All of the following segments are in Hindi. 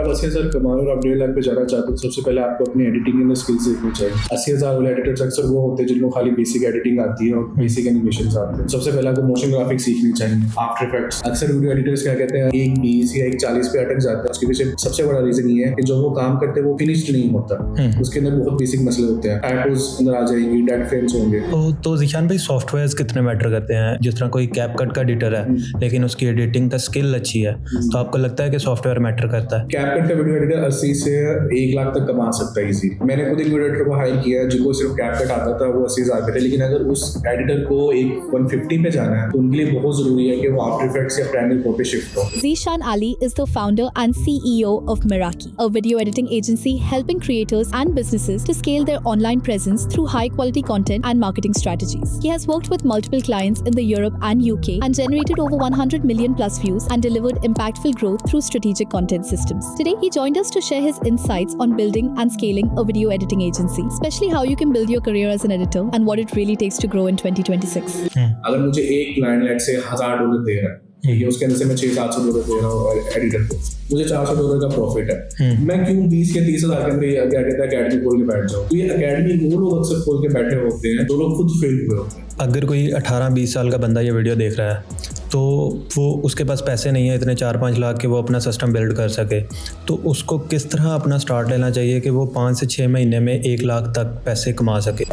आप 80,000 कमा रहे हो और आप 1.5 लाख पे जाना चाहते हो, सबसे पहले आपको अपनी एडिटिंग में स्किल्स सीखनी चाहिए। 80,000 वाले एडिटर्स अक्सर वो होते हैं जिनको खाली बेसिक एडिटिंग आती है और बेसिक एनिमेशन आते हैं। सबसे पहले आपको मोशन ग्राफिक्स सीखनी चाहिए, आफ्टर इफेक्ट्स। अक्सर वीडियो एडिटर्स क्या कहते हैं, एक 20 या एक 40 पे अटक जाते हैं। उसके पीछे सबसे बड़ा रीजन ये है कि जो वो काम करते हैं वो फिनिश्ड नहीं होता, उसके अंदर बहुत बेसिक मसले होते हैं। टाइपोज अंदर आ जाएंगी, डेड फ्रेम्स होंगे। तो ज़ीशान भाई, सॉफ्टवेयर्स कितने मैटर करते हैं? जिस तरह कोई कैपकट का एडिटर है लेकिन उसकी एडिटिंग का स्किल अच्छी है, तो आपको लगता है कि सॉफ्टवेयर मैटर करता है? कैपकट का वीडियो एडिटर 80 से 1 लाख तक कमा सकता है इजी। मैंने खुद एक वीडियो एडिटर को हायर किया जिनको सिर्फ कैपकट आता था, वो 80,000 पे थे। लेकिन अगर उस एडिटर को एक 150 पे जाना है तो उनके लिए बहुत जरूरी है कि वो आफ्टर इफेक्ट्स या प्रीमियर प्रो पे शिफ्ट हो। Zishan Ali is the founder and CEO of Meraki, a video editing agency helping creators and businesses to scale their online presence through high-quality content and marketing strategies. He has worked with multiple clients in the Europe and UK and generated over 100 million plus views and delivered impactful growth through strategic content systems. Today, he joined us to share his insights on building and scaling a video editing agency, especially how you can build your career as an editor and what it really takes to grow in 2026. अगर मुझे एक क्लाइंट लेट से $1,000 दे रहा है, ठीक है, उसके अंदर से मैं $600-700 दे रहा हूँ एडिटर को, मुझे $400 का प्रॉफिट है। मैं क्यों 20 या 30,000 के अंदर क्या कहता है अकेडमी खोल के बैठ जाऊँ? तो ये अकेडमी वो लोग अक्सर खोल के बैठे होते हैं जो लोग खुद फेल हुए होते हैं। अगर कोई 18-20 साल का बंदा ये वीडियो देख रहा है तो वो उसके पास पैसे नहीं है इतने 4-5 लाख के वो अपना सिस्टम बिल्ड कर सके, तो उसको किस तरह अपना स्टार्ट लेना चाहिए कि वो 5 से 6 महीने में 1 लाख तक पैसे कमा सके?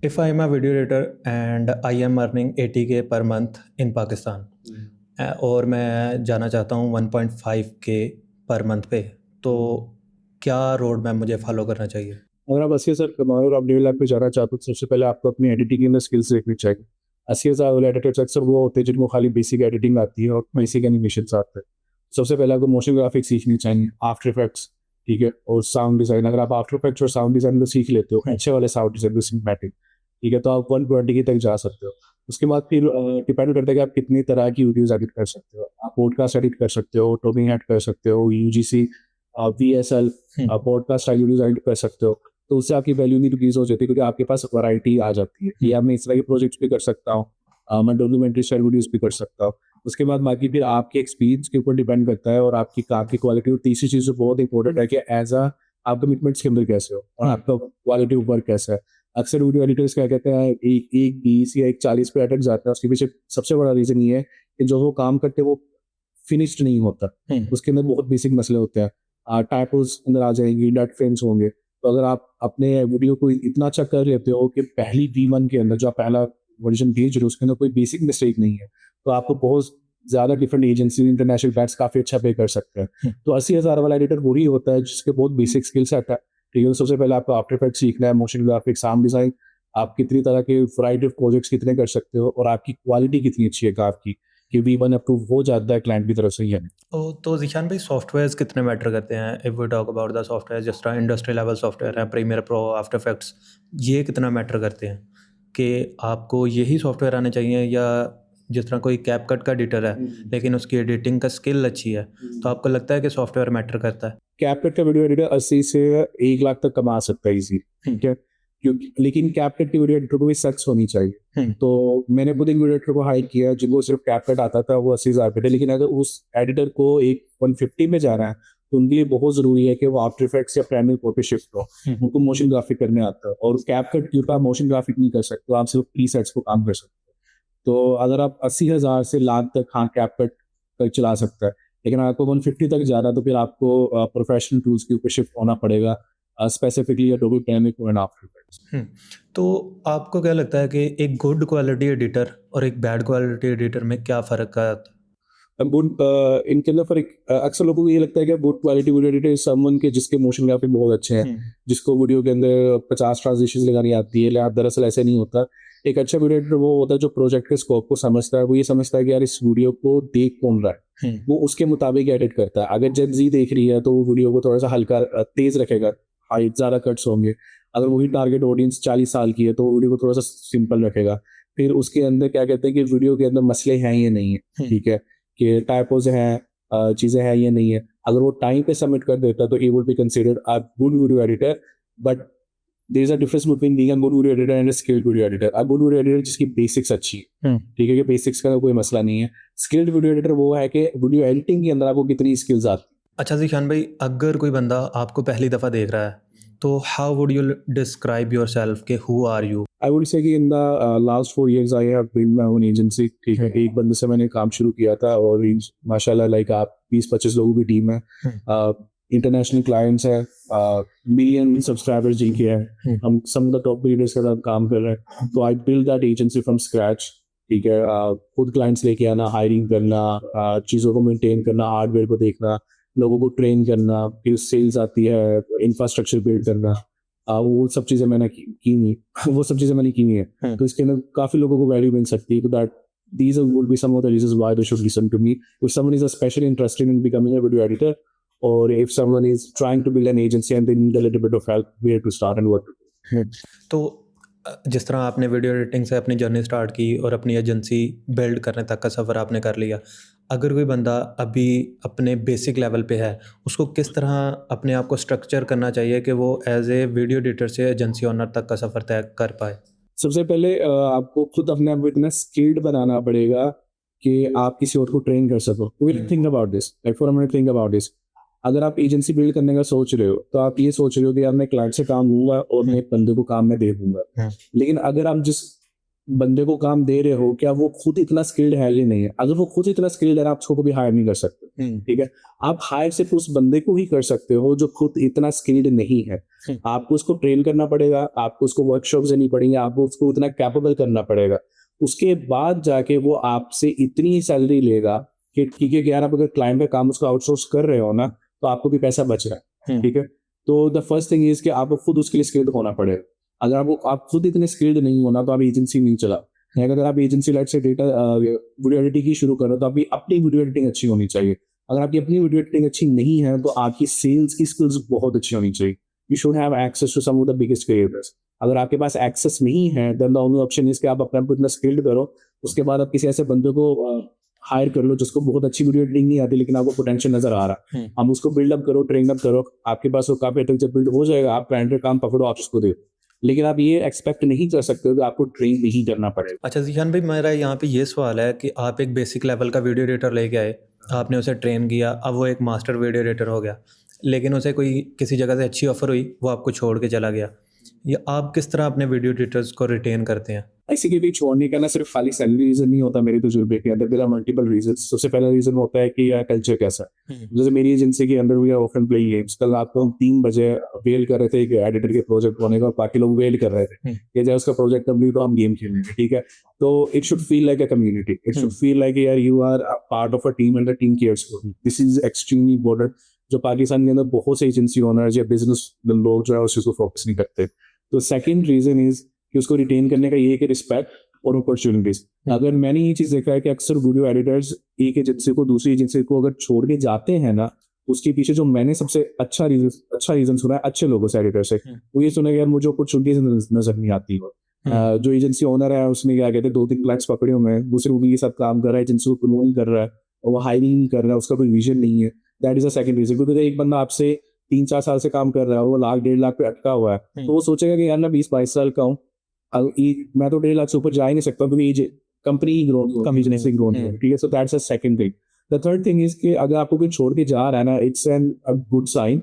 If I am a video editor and I am earning 80K per month in Pakistan और मैं जाना चाहता हूँ 1.5K पर मंथ पे, तो क्या रोड मैप मुझे फॉलो करना चाहिए? अगर आप 80,000 कमा रहे हो और आप 1.5 लाख पे जाना चाहते हो तो सबसे पहले आपको अपनी एडिटिंग के अंदर स्किल्स सीखनी चाहिए। 80,000 वाले एडिटर्स अक्सर वो होते हैं जिनको खाली बेसिक एडिटिंग आती है और बेसिक एनिमेशन आते हैं। सबसे पहले आपको मोशन ग्राफिक्स सीखनी चाहिए, आफ्टर इफेक्ट्स, ठीक है, और साउंड डिज़ाइन। अगर आप आफ्टर इफेक्ट्स और साउंड डिज़ाइन को सीख लेते हो, अच्छे वाले साउंड डिज़ाइन सिनेमैटिक, ठीक है, तो आप 120 तक जा सकते हो। उसके बाद फिर डिपेंड करता है कि आप कितनी तरह की वीडियोज़ एडिट कर सकते हो। आप पॉडकास्ट एडिट कर सकते हो, टॉकिंग हेड कर सकते हो, UGC, VSL podcast style videos edit कर सकते हो। तो उससे आपकी वैल्यू नहीं इंक्रीज हो जाती क्योंकि आपके पास वैरायटी आ जाती है। या मैं इस तरह के प्रोजेक्ट्स भी कर सकता हूँ, मैं डॉक्यूमेंट्री स्टाइल वीडियोज़ भी कर सकता हूँ। उसके बाद बाकी फिर आपके एक्सपीरियंस के ऊपर डिपेंड करता है और आपकी काम की क्वालिटी। और तीसरी चीज़ जो बहुत इंपॉर्टेंट है कि एज आप कमिटमेंट्स के अंदर कैसे हो और आपका क्वालिटी ऑफ वर्क कैसा है। अक्सर वीडियो एडिटर्स क्या कहते हैं, एक 20 या एक 40 पे अटक जाता है। उसके पीछे सबसे बड़ा रीज़न ये है कि जो वो काम करते हैं वो फिनिश्ड नहीं होता, उसके अंदर बहुत बेसिक मसले होते हैं। टाइपोज अंदर आ जाएंगी, डेड फ्रेम्स होंगे। तो अगर आप अपने वीडियो को इतना अच्छा कर लेते हो कि पहली V1 के अंदर जो आप पहला वर्जन भेज रहे हो उसके अंदर कोई बेसिक मिस्टेक नहीं है, तो आपको बहुत ज़्यादा डिफरेंट एजेंसी, इंटरनेशनल बैंड्स काफ़ी अच्छा पे कर सकते हैं। तो 80,000 वाला एडिटर वही होता है जिसके बहुत बेसिक स्किल सेट है, ठीक है। सबसे पहले आपको आफ्टर इफेक्ट्स सीखना है, मोशन ग्राफिक्स, साउंड डिज़ाइन, आप कितनी तरह के वैरायटी ऑफ प्रोजेक्ट्स कितने कर सकते हो और आपकी क्वालिटी कितनी अच्छी है काम की कि V1 अप्रूव हो जाता है क्लाइंट की तरफ से ही है। तो ज़ीशान भाई, सॉफ्टवेयर्स कितने मैटर करते हैं? If we talk about the software, जिस तरह इंडस्ट्री लेवल सॉफ्टवेयर है, प्रीमियर प्रो, आफ्टर इफेक्ट्स, ये कितना मैटर करते हैं कि आपको यही सॉफ्टवेयर आने चाहिए? या जिस तरह कोई कैपकट का एडिटर है लेकिन उसकी एडिटिंग का स्किल अच्छी है, तो आपको लगता है कि सॉफ्टवेयर मैटर करता है? कैपकट का वीडियो एडिटर 80 से 1 लाख तक कमा सकता है इजी, ठीक है, क्योंकि लेकिन कैपकट की वीडियो एडिटर को भी सक्स होनी चाहिए। तो मैंने खुद एक वीडियो एडिटर को हायर किया जिनको सिर्फ कैपकट आता था, वो 80,000 पे थे। लेकिन अगर उस एडिटर को एक 150 में जाना है तो उनके लिए बहुत जरूरी है कि वो आफ्टर इफेक्ट्स या प्रीमियर प्रो पे शिफ्ट हो, उनको मोशन ग्राफिक करने आता है। और कैपकट के ऊपर मोशन ग्राफिक नहीं कर सकते, आप सिर्फ प्रीसेट्स को काम कर सकते हो। तो अगर आप 80,000 से लाख तक, हाँ, कैपकट तक चला सकता है। लेकिन आपको 150 तक जाना तो फिर आपको प्रोफेशनल टूल्स के ऊपर शिफ्ट होना पड़ेगा, specifically Adobe Premiere and After Effects. तो आपको क्या लगता है कि एक गुड क्वालिटी एडिटर और एक बैड क्वालिटी एडिटर में क्या फ़र्क आता है? इनके अंदर फर्क, अक्सर लोगों को ये लगता है कि good quality video editor is someone के जिसके मोशन ग्राफिक बहुत अच्छे हैं, जिसको वीडियो के अंदर 50 ट्रांजिशंस लगानी आती है। दरअसल ऐसे नहीं होता। एक अच्छा वीडियो एडिटर वो होता है जो प्रोजेक्ट के स्कोप को समझता है। वो ये समझता है कि यार इस वीडियो को देख कौन रहा है, वो उसके मुताबिक एडिट करता है। अगर जेन जी देख रही है तो वो वीडियो को थोड़ा सा हल्का तेज रखेगा, हाइट ज़्यादा कट्स होंगे। अगर वही टारगेट ऑडियंस 40 साल की है तो वो वीडियो को थोड़ा सा सिंपल रखेगा। फिर उसके अंदर क्या कहते हैं कि वीडियो के अंदर मसले हैं या नहीं है, ठीक है, कि टाइपोज हैं, चीज़ें हैं या नहीं है। अगर वो टाइम पे सबमिट कर देता तो ही would be considered a good video editor. But there is a difference between being a good video editor and a skilled video editor. A good video editor जिसकी बेसिक्स अच्छी है, ठीक है, कि बेसिक्स का कोई मसला नहीं है। स्किल्ड वीडियो एडिटर वो है कि वीडियो एडिटिंग के अंदर आपको कितनी स्किल्स आती हैं। अच्छा ज़ीशान भाई, अगर कोई बंदा आपको पहली दफ़ा देख रहा है तो how would you describe yourself के who are you? I would say कि in the last 4 years I have build my own agency, ठीक है। एक बंदे से मैंने काम शुरू किया था और माशाल्लाह लाइक आप 20-25 लोगों की टीम है, इंटरनेशनल क्लाइंट्स है, मिलियन सब्सक्राइबर्स जिनके हैं, हम सम ऑफ द टॉप लीडर्स के साथ काम कर रहे हैं। तो I build that agency from scratch, ठीक है। खुद क्लाइंट्स लेके आना, हायरिंग करना, चीज़ों को मेंटेन करना, हार्डवेयर को देखना, लोगों को ट्रेन करना, फिर सेल्स आती है, इंफ्रास्ट्रक्चर बिल्ड करना, वो सब चीज़ें मैंने की नहीं वो सब चीज़ें मैंने की नहीं है। तो इसके अंदर काफ़ी लोगों को वैल्यू मिल सकती है। तो that these would be some of the reasons why they should listen to me. If someone is especially interested in becoming a video editor, or if someone is trying to build an agency and they need a little bit of help, where to start and what to do. तो जिस तरह आपने वीडियो एडिटिंग से अपनी जर्नी स्टार्ट की और अपनी एजेंसी बिल्ड करने तक का सफ़र आपने कर लिया, अगर कोई बंदा अभी अपने बेसिक लेवल पे है, उसको किस तरह अपने आप को स्ट्रक्चर करना चाहिए कि वो एज ए वीडियो एडिटर से एजेंसी ओनर तक का सफ़र तय कर पाए? सबसे पहले आपको खुद अपने आप को इतना स्किल्ड बनाना पड़ेगा कि आप किसी और को ट्रेन कर सको। Think about this, like for a minute think about this. अगर आप एजेंसी बिल्ड करने का सोच रहे हो तो आप ये सोच रहे हो कि यार मैं क्लाइंट से काम लूंगा और मैं एक बंदे को काम में दे दूंगा। लेकिन अगर आप जिस बंदे को काम दे रहे हो, क्या वो खुद इतना स्किल्ड है या नहीं है? अगर वो खुद इतना स्किल्ड है, आप उसको कभी हायर नहीं कर सकते, ठीक है। आप हायर सिर्फ उस बंदे को ही कर सकते हो जो खुद इतना स्किल्ड नहीं है। आपको उसको ट्रेन करना पड़ेगा, आपको उसको वर्कशॉप देनी पड़ेंगे, आपको उसको उतना कैपेबल करना पड़ेगा। उसके बाद जाके वो आपसे इतनी सैलरी लेगा कि ठीक है कि यार आप अगर क्लाइंट का काम उसको आउटसोर्स कर रहे हो ना, तो आपको भी पैसा बच रहा है, ठीक है। तो द फर्स्ट थिंग इज कि आपको खुद उसके लिए स्किल्ड होना पड़ेगा। अगर आप खुद इतने स्किल्ड नहीं होना तो आप एजेंसी नहीं चला। अगर आप एजेंसी लाइट से डेटा वीडियो एडिटिंग की शुरू करो तो आपकी अपनी वीडियो एडिटिंग अच्छी होनी चाहिए। अगर आपकी अपनी वीडियो एडिटिंग अच्छी नहीं है तो आपकी सेल्स की स्किल्स बहुत अच्छी होनी चाहिए। You should have access to some of the biggest creators. अगर आपके पास एक्सेस नहीं है then the only option is कि आप अपने आप को इतना स्किल्ड करो, उसके बाद आप किसी ऐसे बंदे को हायर कर लो जिसको बहुत अच्छी वीडियो एडिटिंग नहीं आती लेकिन आपको पोटेंशियल नजर आ रहा है। हम उसको बिल्डअप करो, ट्रेन अप करो, आपके पास वो काफी हद तक बिल्ड हो जाएगा, आप क्लाइंट का काम पकड़ो, आप उसको दो। लेकिन आप ये एक्सपेक्ट नहीं कर सकते हो कि आपको ट्रेन नहीं करना पड़ेगा। अच्छा ज़ीशान भाई, मेरा यहाँ पे ये सवाल है कि आप एक बेसिक लेवल का वीडियो एडिटर लेके आए, आपने उसे ट्रेन किया, अब वो एक मास्टर वीडियो एडिटर हो गया, लेकिन उसे कोई किसी जगह से अच्छी ऑफर हुई, वो आपको छोड़ के चला गया। या आप किस तरह अपने वीडियो एडिटर्स को रिटेन करते हैं? इसी के भी छोड़ने का ना सिर्फ खाली सैलरी रीजन नहीं होता मेरे तजुर्बे के अंदर, देयर आर मल्टीपल रीजंस। सबसे पहला रीजन होता है कि यार कल्चर कैसा है। जैसे मेरी एजेंसी के अंदर we are often playing games. कल रात को हम 3 बजे वेल कर रहे थे एक एडिटर के प्रोजेक्ट होने का, बाकी लोग वेल कर रहे थे कि जब उसका प्रोजेक्ट कंप्लीट हो हम गेम खेलेंगे, ठीक है। तो it should feel like a community, it should feel like यार you are a part of a team and the team cares for you. This is extremely important, जो पाकिस्तान के अंदर बहुत से एजेंसी ओनर्स या बिजनेस लोग जो है उस चीज को फोकस नहीं करते। तो सेकंड रीजन इज कि उसको रिटेन करने का ये कि रिस्पेक्ट और अपॉर्चुनिटीज। अगर मैंने ये चीज देखा है कि अक्सर वीडियो एडिटर्स एक एजेंसी को दूसरी एजेंसी को अगर छोड़ के जाते हैं ना, उसके पीछे जो मैंने सबसे अच्छा रीजन सुना है अच्छे लोगों से, एडिटर से, वो ये सुना कि यार मुझे अपॉर्चुनिटीज नजर नहीं आती। जो एजेंसी ओनर है उसने क्या कहते हैं 2-3 क्लाइंट्स पकड़े हुए हैं, दूसरे मूवी के साथ काम कर रहा है, एजेंसी को प्रमोट कर रहा है और वो हायरिंग नहीं कर रहा है, उसका कोई विजन नहीं है। That is a second reason. क्योंकि एक बंदा आपसे 3-4 साल से काम कर रहा है, वो 1-1.5 लाख पे अटका हुआ है, तो वो सोचेगा कि यार मैं 20-22 साल का हूँ, मैं तो 1.5 लाख से ऊपर जा ही नहीं सकता क्योंकि कंपनी ही ग्रो नहीं, ठीक है। So that's a second thing. The third thing is कि अगर आपको कोई छोड़ के जा रहा है ना, it's an a good sign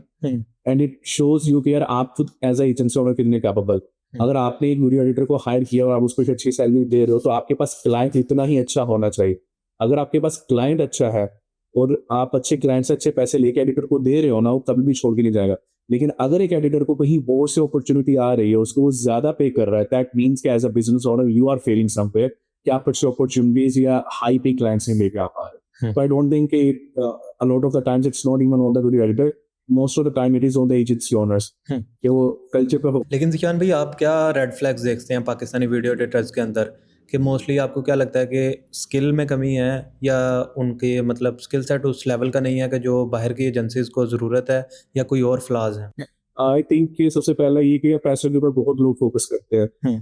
and it shows you कि यार आप खुद एज अ एजेंसी ओनर कितने कैपेबल। अगर आपने एक वीडियो एडिटर को हायर किया और आप उसको एक अच्छी सैलरी दे रहे हो तो आपके पास क्लाइंट इतना ही अच्छा होना चाहिए। अगर आपके पास क्लाइंट अच्छा है और आप अच्छे क्लाइंट से अच्छे पैसे लेके एडिटर को दे रहे हो ना, वो कभी भी छोड़ के नहीं जाएगा। लेकिन अगर एक एडिटर को कहीं बहुत से अपॉर्चुनिटी आ रही है, उसको वो ज्यादा पे कर रहा है, दैट मींस कि as a business owner you are failing somewhere, कि आप अच्छे अपॉर्चुनिटीज या हाई पे क्लाइंट्स नहीं लेके आ पा रहे। So I don't think a lot of the times it's not even on the video editor. Most of the time it is on the agency owners. कि वो कल्चर पर। लेकिन ज़िशान भाई, आप क्या रेड फ्लैग्स देखते हैं पाकिस्तानी वीडियो एडिटर्स के अंदर कि मोस्टली आपको क्या लगता है कि स्किल में कमी है या उनके मतलब स्किल सेट उस लेवल का नहीं है कि जो बाहर की एजेंसीज को ज़रूरत है, या कोई और फ्लॉज हैं? आई थिंक कि सबसे पहला ये कि पैसे के ऊपर बहुत लोग फोकस करते हैं,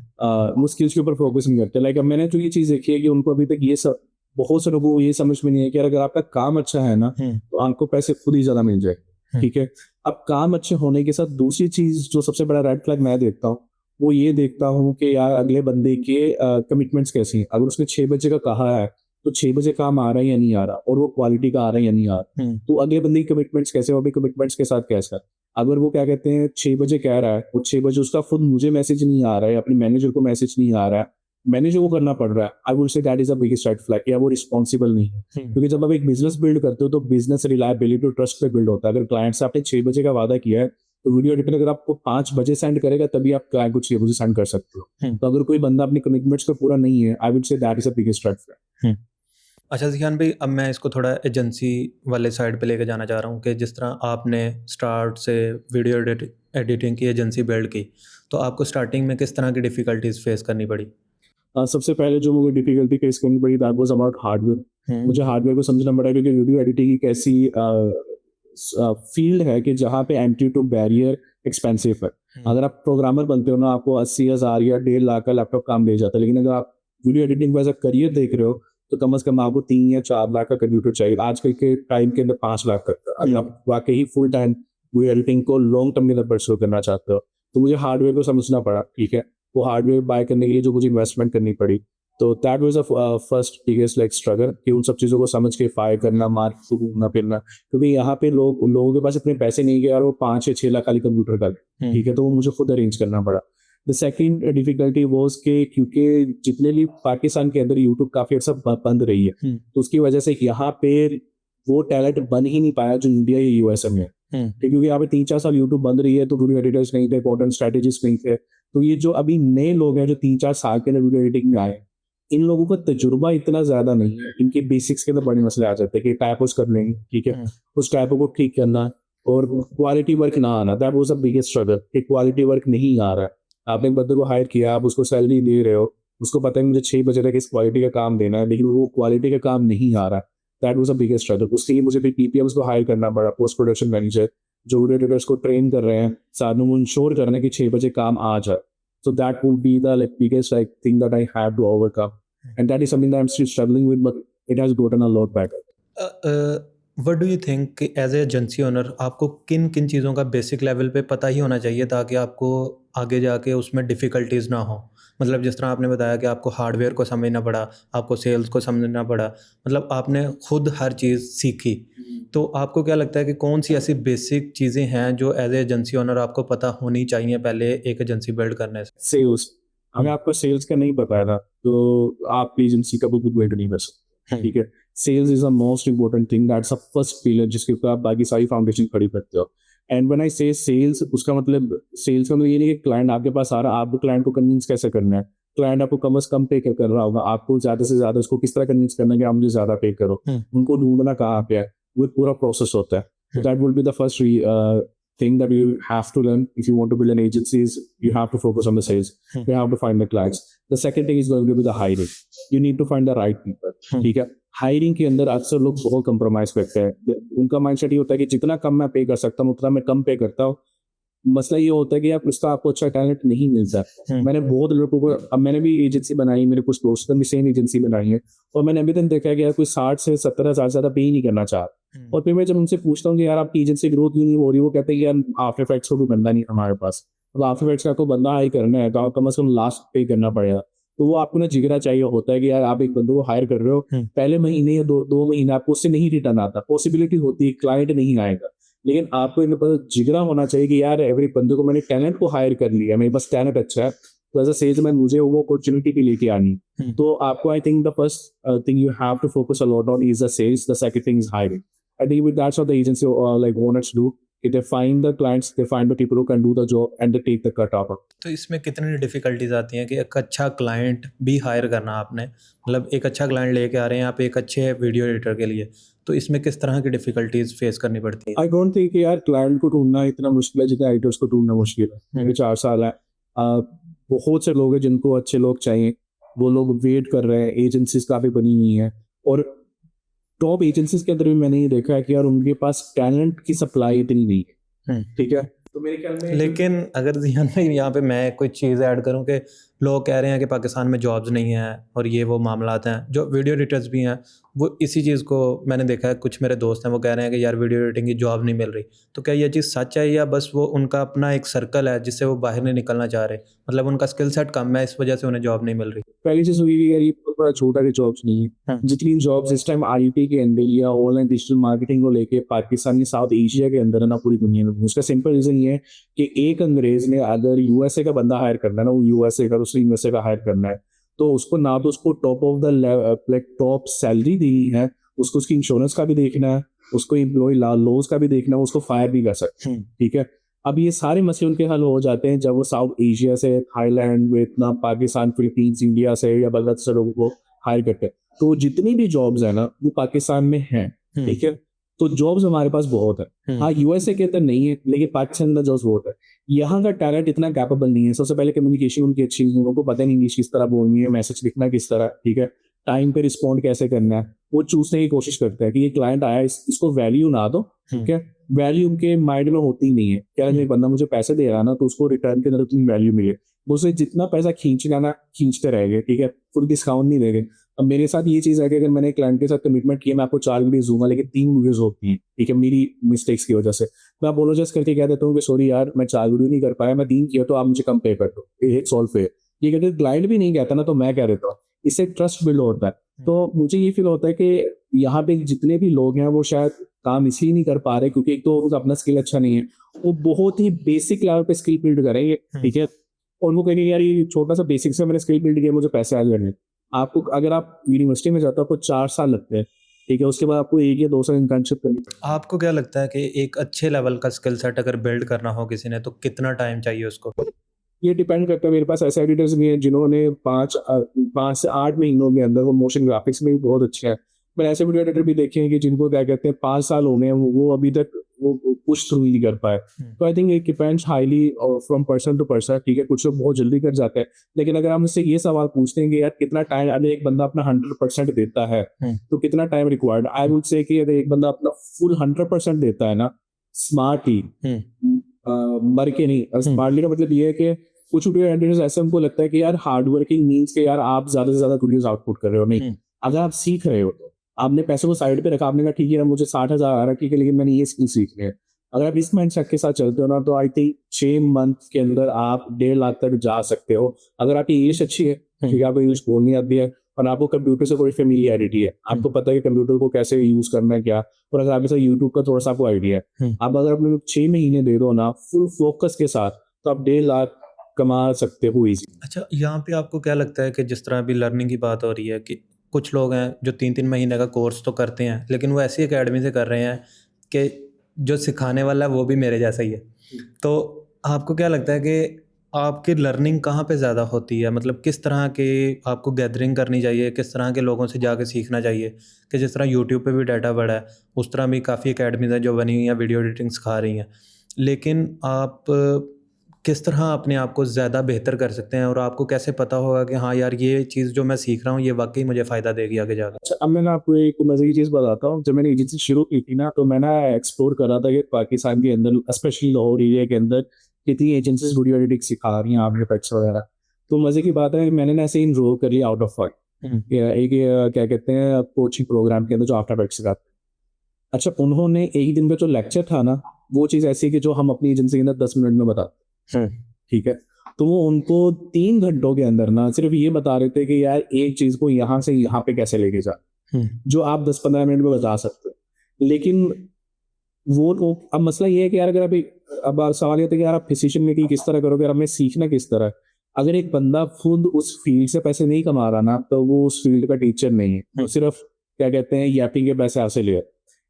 वो स्किल्स के ऊपर फोकस नहीं करते। लाइक मैंने तो ये चीज़ देखी है कि उनको अभी तक ये सब बहुत से लोगों को ये समझ में नहीं है कि अगर आपका काम अच्छा है ना तो आपको पैसे खुद ही ज़्यादा मिल जाए। ठीक है। अब काम अच्छे होने के साथ दूसरी चीज जो सबसे बड़ा रेड फ्लैग मैं देखता हूँ वो ये देखता हूँ कि यार अगले बंदे के कमिटमेंट्स कैसी हैं। अगर उसने 6 बजे का कहा है तो 6 बजे काम आ रहा है या नहीं आ रहा, और वो क्वालिटी का आ रहा है या नहीं आ रहा, तो अगले बंदे की कमिटमेंट्स कैसे, वो भी कमिटमेंट्स के साथ कैसा। अगर वो क्या कहते हैं 6 बजे कह रहा है, वो 6 बजे उसका खुद मुझे मैसेज नहीं आ रहा है, अपने मैनेजर को मैसेज नहीं आ रहा है, मैनेजर को करना पड़ रहा है, आई would say that is a biggest red flag, या वो रिस्पॉन्सिबल नहीं है। क्योंकि जब आप एक बिजनेस बिल्ड करते हो तो बिजनेस रिलायबिलिटी और ट्रस्ट पे बिल्ड होता है। अगर क्लाइंट से आपने 6 बजे का वादा किया है तो वीडियो एडिटर अगर आपको 5 बजे सेंड करेगा तभी आप क्लाइंट को 6 बजे सेंड कर सकते हो। तो अगर कोई बंदा अपनी कमिटमेंट्स पे पूरा नहीं है, आई would say that is a biggest red flag. अच्छा ज़ियान भाई, अब मैं इसको थोड़ा एजेंसी वाले साइड पे लेके जाना चाह रहा हूँ कि जिस तरह आपने स्टार्ट से वीडियो एडिटिंग की एजेंसी बिल्ड की, तो आपको स्टार्टिंग में किस तरह की डिफ़िकल्टीज फेस करनी पड़ी? सबसे पहले जो मुझे डिफिकल्टी फेस करनी पड़ी दैट वाज अबाउट हार्डवेयर। मुझे हार्डवेयर को समझना पड़ा क्योंकि वीडियो एडिटिंग एक ऐसी फील्ड है कि जहाँ पे एंट्री टू बैरियर एक्सपेंसिव है। अगर आप प्रोग्रामर बनते हो ना, आपको 80,000 या 1.5 लाख का लैपटॉप काम दे जाता है, लेकिन अगर आप वीडियो एडिटिंग को एज अ करियर देख रहे हो तो कम से कम आपको 3 या 4 लाख का कंप्यूटर चाहिए। आजकल के टाइम के अंदर 5 लाख तक का। अगर आप वाकई फुल टाइम वीडियो एडिटिंग को लॉन्ग टर्म के अंदर परस्यू करना चाहते हो तो मुझे हार्डवेयर को समझना पड़ा। ठीक है, वो हार्डवेयर बाय करने के लिए जो मुझे इन्वेस्टमेंट करनी पड़ी, तो that was a first biggest like struggle कि उन सब चीज़ों को समझ के फायर करना, मार्केट को घूमना फिरना, क्योंकि यहाँ पे लोगों के पास इतने पैसे नहीं है यार वो 5 या 6 लाख वाली कंप्यूटर का। ठीक है, तो वो मुझे खुद अरेंज करना पड़ा। द सेकंड डिफिकल्टी वाज के क्योंकि जितने भी पाकिस्तान के अंदर यूट्यूब काफ़ी अर्सा बंद रही है, तो उसकी वजह से यहाँ पे वो टैलेंट बन ही नहीं पाया जो इंडिया या यूएसए में है। ठीक, क्योंकि यहाँ पे 3-4 साल यूट्यूब बंद रही है तो वीडियो एडिटर्स नहीं थे, इंपॉर्टेंट स्ट्रेटेजिस्ट नहीं थे। तो ये जो अभी नए लोग हैं जो 3-4 साल के अंदर वीडियो एडिटिंग में आए, इन लोगों का तजुर्बा इतना ज्यादा नहीं है। इनके बेसिक्स के अंदर बड़े मसले आ जाते हैं कि टाइपोस कर लेंगे, ठीक है, उस टाइपो को ठीक करना और क्वालिटी वर्क ना आना, that was a biggest struggle कि क्वालिटी वर्क नहीं आ रहा है। आपने एक बंदे को हायर किया, आप उसको सैलरी दे रहे हो, उसको पता है मुझे 6 बजे तक इस क्वालिटी का काम देना है, लेकिन वो क्वालिटी का काम नहीं आ रहा है। That was a biggest struggle. उसके लिए मुझे फिर पीपीएम्स को हायर करना पड़ा, पोस्ट प्रोडक्शन मैनेजर जो वीडियो एडिटर्स को ट्रेन कर रहे हैं, साथ में वो इंश्योर कर रहे हैं कि 6 बजे काम आ जाए। So that would be the biggest thing that I have to overcome, and that is something that I'm still struggling with, but it has gotten a lot better. What do you think कि एज ए एजेंसी ओनर आपको किन किन चीज़ों का बेसिक लेवल पे पता ही होना चाहिए ताकि आपको आगे जाके उसमें डिफ़िकल्टीज ना हो? मतलब जिस तरह आपने बताया कि आपको हार्डवेयर को समझना पड़ा, आपको सेल्स को समझना पड़ा, मतलब आपने खुद हर चीज़ सीखी। तो आपको क्या लगता है कि कौन सी ऐसी बेसिक चीज़ें हैं जो एज ए एजेंसी ओनर आपको पता होनी चाहिए पहले एक एजेंसी बिल्ड करने से? सेल्स, अगर आपको सेल्स का नहीं पता है ना तो आप एजेंसी का बिल्कुल वेट नहीं कर सकते। ठीक है, sales is the most important thing, that's a first pillar जिसके ऊपर आप बाकी सारी फाउंडेशन खड़ी करते हो। एंड व्हेन आई से सेल्स, उसका मतलब सेल्स का मतलब ये नहीं कि क्लाइंट आपके पास आ रहा है, आपको क्लाइंट को कन्विंस कैसे करना है। क्लाइंट आपको कम से कम पे कर रहा होगा, आपको ज़्यादा से ज़्यादा उसको किस तरह कन्विंस करना है कि आप मुझे ज़्यादा पे करो, उनको ढूंढना कहाँ पे है, वो एक पूरा प्रोसेस होता है। That will be the first thing that you have to learn if you want to build an agency is you have to focus on the sales. You have to find the clients. The second thing is going to be the hiring. You need to find the right people. ठीक है, हायरिंग के अंदर अक्सर लोग बहुत कंप्रोमाइज करते हैं। उनका माइंडसेट ये होता है कि जितना कम मैं पे कर सकता हूँ उतना मैं कम पे करता हूँ। मसला ये होता है कि आप उसका आपको अच्छा टैलेंट नहीं मिलता। मैंने बहुत लोगों को, अब मैंने भी एजेंसी बनाई, मेरे कुछ दोस्तों ने सेम एजेंसी बनाई है, और मैंने अभी तक देखा है कि यार कोई 60 से 70 हज़ार ज़्यादा पे ही नहीं करना चाहता। और फिर मैं जब उनसे पूछता हूँ कि यार आपकी एजेंसी ग्रोथ क्यों नहीं हो रही, वो कहते हैं कि यार आफ्टर इफेक्ट्स को भी बंदा नहीं हमारे पास। अब आफ्टर इफेक्ट्स का आपको बंदा हाई करना है तो आप कम से कम लास्ट पे करना पड़ेगा। तो वो आपको ना जिगरा चाहिए होता है कि यार आप एक बंदे को हायर कर रहे हो, पहले महीने या दो महीने आपको उससे नहीं रिटर्न आता, पॉसिबिलिटी होती है क्लाइंट नहीं आएगा, लेकिन आपको इनके पास जिगरा होना चाहिए कि यार एवरी बंदे को मैंने टैलेंट को हायर कर लिया, मेरे पास टैलेंट अच्छा है, तो एज अ सेल्समैन मुझे वो अपॉर्चुनिटी भी लेके आनी। तो आपको I think the first thing you have to focus a lot on is the sales, the second thing is hiring. I think that's what the agency like owners do. They find the clients, they find the people who can do the job, and they take the cut off. तो इसमें कितनी डिफ़िकल्टीज आती हैं कि एक अच्छा क्लाइंट भी हायर करना आपने, मतलब एक अच्छा क्लाइंट लेके आ रहे हैं आप एक अच्छे वीडियो एडिटर के लिए, तो इसमें किस तरह की डिफ़िकल्टीज फेस करनी पड़ती है? आई डोंट थिंक कि यार क्लाइंट को ढूंढना इतना मुश्किल है जितना एडिटर्स को ढूंढना मुश्किल है। मेरे 4 साल है, बहुत से लोग हैं जिनको अच्छे लोग चाहिए, वो लोग वेट कर रहे हैं, एजेंसीज काफ़ी बनी हुई हैं, और टॉप एजेंसीज के अंदर भी मैंने ये देखा है कि यार उनके पास टैलेंट की सप्लाई इतनी नहीं है। ठीक है, तो मेरे ख्याल में लेकिन अगर ज़ियान भाई यहाँ पे मैं कोई चीज़ ऐड करूँ कि लोग कह रहे हैं कि पाकिस्तान में जॉब्स नहीं हैं और ये वो मामलात हैं। जो वीडियो एडिटर्स भी हैं वो इसी चीज़ को मैंने देखा है, कुछ मेरे दोस्त हैं वो कह रहे हैं कि यार वीडियो एडिटिंग की जॉब नहीं मिल रही। तो क्या ये चीज़ सच है या बस वो उनका अपना एक सर्कल है जिससे वो बाहर नहीं निकलना चाह रहे, मतलब उनका स्किल सेट कम है इस वजह से उन्हें जॉब नहीं मिल रही? पहली चीज हुई कि यार ये बहुत बड़ा छोटा के जॉब्स नहीं है। हाँ। जितनी जॉब्स इस टाइम आईटी के अंदर या ऑनलाइन डिजिटल मार्केटिंग को लेके पाकिस्तान या साउथ एशिया के अंदर है ना, पूरी दुनिया में, उसका सिंपल रीजन ये है कि एक अंग्रेज ने अगर यूएसए का बंदा हायर करना है ना, वो यूएसए का दूसरे यूएसए का हायर करना है, तो उसको ना तो उसको top of the like top salary दी है, उसको उसकी इंश्योरेंस का भी देखना है, उसको एम्प्लॉय लॉज का भी देखना है, उसको फायर भी कर सकते हैं। ठीक है, अब ये सारे मसले उनके हल हो जाते हैं जब वो साउथ एशिया से, Thailand, Vietnam, Pakistan, Philippines, India से या बांग्लादेश से लोगों को हायर करते हैं। तो जितनी भी जॉब्स है ना वो पाकिस्तान में हैं। ठीक है, तो जॉब्स हमारे पास बहुत है। हाँ, यूएसए के अंदर नहीं है लेकिन पाकिस्तान में जॉब्स बहुत है। यहाँ का टैलेंट इतना कैपेबल नहीं है। सबसे पहले कम्युनिकेशन उनकी अच्छी नहीं है, उनको पता नहीं इंग्लिश किस तरह बोलनी है, मैसेज लिखना किस तरह, ठीक है, टाइम पे रिस्पॉन्ड कैसे करना है। वो चूसने की कोशिश करते हैं कि ये क्लाइंट आया, इसको वैल्यू ना दो। ठीक है, वैल्यू उनके माइंड में होती नहीं है। क्या ये बंदा मुझे पैसे दे रहा है ना, तो उसको रिटर्न के अंदर उतनी वैल्यू मिले, मुझसे जितना पैसा खींचना ना खींचते रहेंगे। ठीक है, फुल डिस्काउंट नहीं देंगे। अब मेरे साथ ये चीज़ है कि अगर मैंने क्लाइंट के साथ कमिटमेंट किया, मैं आपको 4 वीडियोज दूंगा लेकिन 3 वीडियोज होती हैं, ठीक है, मेरी मिस्टेक्स की वजह से मैं अपोलोजाइज करके कह देता हूँ कि सॉरी यार, मैं 4 वीडियो नहीं कर पाया, मैं 3 किया, तो आप मुझे कम पे कर दो, ये सॉल्व पे। ये अगर क्लाइंट भी नहीं कहता ना तो मैं कह देता हूँ, इससे ट्रस्ट बिल्ड होता है। तो मुझे ये फील होता है कि यहाँ पे जितने भी लोग हैं वो शायद काम इसलिए नहीं कर पा रहे क्योंकि एक तो उनका अपना स्किल अच्छा नहीं है, वो बहुत ही बेसिक लेवल पे स्किल बिल्ड करेंगे। ठीक है, और वो कहेंगे यार ये छोटा सा बेसिक से मैंने स्किल बिल्ड किया, मुझे पैसे आ जाने। आपको अगर आप यूनिवर्सिटी में जाते हो आपको 4 साल लगते हैं। ठीक है, उसके बाद आपको 1 या 2 साल इंटर्नशिप करनी पड़ती है। आपको क्या लगता है कि एक अच्छे लेवल का स्किल सेट अगर बिल्ड करना हो किसी ने तो कितना टाइम चाहिए उसको? ये डिपेंड करता है। मेरे पास ऐसे एडिटर्स भी हैं जिन्होंने 5 से 8 महीनों के अंदर वो मोशन ग्राफिक्स में भी बहुत अच्छे हैं। मैंने ऐसे वीडियो एडिटर भी देखे हैं कि जिनको क्या कहते हैं 5 साल हो गए हैं, वो अभी तक वो पुश थ्रू नहीं कर पाए। तो I think it depends highly from person to person. ठीक है, कुछ लोग बहुत जल्दी कर जाते हैं, लेकिन अगर हम उससे ये सवाल पूछते हैं कि यार कितना टाइम, अगर एक बंदा अपना 100% देता है तो कितना time required, I would say कि अगर एक बंदा अपना फुल 100% देता है ना, स्मार्टली, मर के नहीं, स्मार्टली का मतलब ये है कि कुछ वीडियो एडिटर्स ऐसे हमको लगता है कि यार हार्ड वर्किंग मीन्स के यार आप ज्यादा से ज्यादा वीडियोस आउटपुट कर रहे हो। नहीं, अगर आप सीख रहे हो तो आपने पैसे को साइड पे रखा, आपने कहा ठीक है मुझे 60,000 आ रहा है, ठीक है, लेकिन मैंने ये स्किल सीखनी है। अगर आप इस माइंडसेट के साथ चलते हो ना तो आई थिंक 6 मंथ के अंदर आप 1.5 लाख तक जा सकते हो। अगर आपकी इंग्लिश अच्छी है, ठीक है, आपको इंग्लिश बोलनी आती है और आपको कंप्यूटर से कोई फेमिलियरिटी है, आपको पता है कि कंप्यूटर को कैसे यूज करना है क्या, और अगर आपके साथ यूट्यूब का थोड़ा सा आपको आइडिया है, आप अगर अपने 6 महीने दे दो ना फुल फोकस के साथ, तो आप 1.5 लाख कमा सकते हो इजी। अच्छा, यहाँ पे आपको क्या लगता है कि जिस तरह अभी लर्निंग की बात हो रही है कि कुछ लोग हैं जो 3-3 महीने का कोर्स तो करते हैं लेकिन वो ऐसी एकेडमी से कर रहे हैं कि जो सिखाने वाला है वो भी मेरे जैसा ही है। तो आपको क्या लगता है कि आपकी लर्निंग कहाँ पे ज़्यादा होती है, मतलब किस तरह के आपको गैदरिंग करनी चाहिए, किस तरह के लोगों से जाके सीखना चाहिए? कि जिस तरह यूट्यूब पे भी डाटा बढ़ा है उस तरह भी काफ़ी एकेडमीज हैं जो बनी हुई हैं वीडियो एडिटिंग सिखा रही हैं, लेकिन आप किस तरह अपने आप को ज़्यादा बेहतर कर सकते हैं और आपको कैसे पता होगा कि हाँ यार ये चीज़ जो मैं सीख रहा हूँ ये वाकई मुझे फ़ायदा देगी आगे जाकर? अच्छा, अब मैं आपको एक मजे की चीज़ बताता हूँ। जब मैंने एजेंसी शुरू की थी ना तो मैंने एक्सप्लोर करा था कि पाकिस्तान के अंदर स्पेशली लाहौर एरिया के अंदर कितनी एजेंसीज वीडियो एडिटिंग सिखा रही हैं, आफ्टर इफेक्ट्स वगैरह। तो मजे की बात है मैंने ना ऐसे इनरोल कर लिया आउट ऑफ फन, एक क्या कहते हैं कोचिंग प्रोग्राम के अंदर जो आफ्टर इफेक्ट्स सिखाते हैं। अच्छा, उन्होंने एक दिन का जो लेक्चर था ना वो चीज़ ऐसी कि जो हम अपनी एजेंसी के अंदर 10 मिनट में बताते हैं। ठीक है, तो वो उनको 3 घंटों के अंदर ना सिर्फ ये बता रहे थे कि यार एक चीज़ को यहाँ से यहाँ पे कैसे लेके जा, जो आप 10-15 मिनट में बता सकते हो। लेकिन वो लोग, अब मसला ये है कि यार अगर अब सवाल ये था कि यार आप डिसीजन मेकिंग किस तरह करोगे, हमें सीखना किस तरह। अगर एक बंदा खुद उस फील्ड से पैसे नहीं कमा रहा ना तो वो उस फील्ड का टीचर नहीं है, वो सिर्फ क्या कहते हैं यापिंग के पैसे आपसे ले।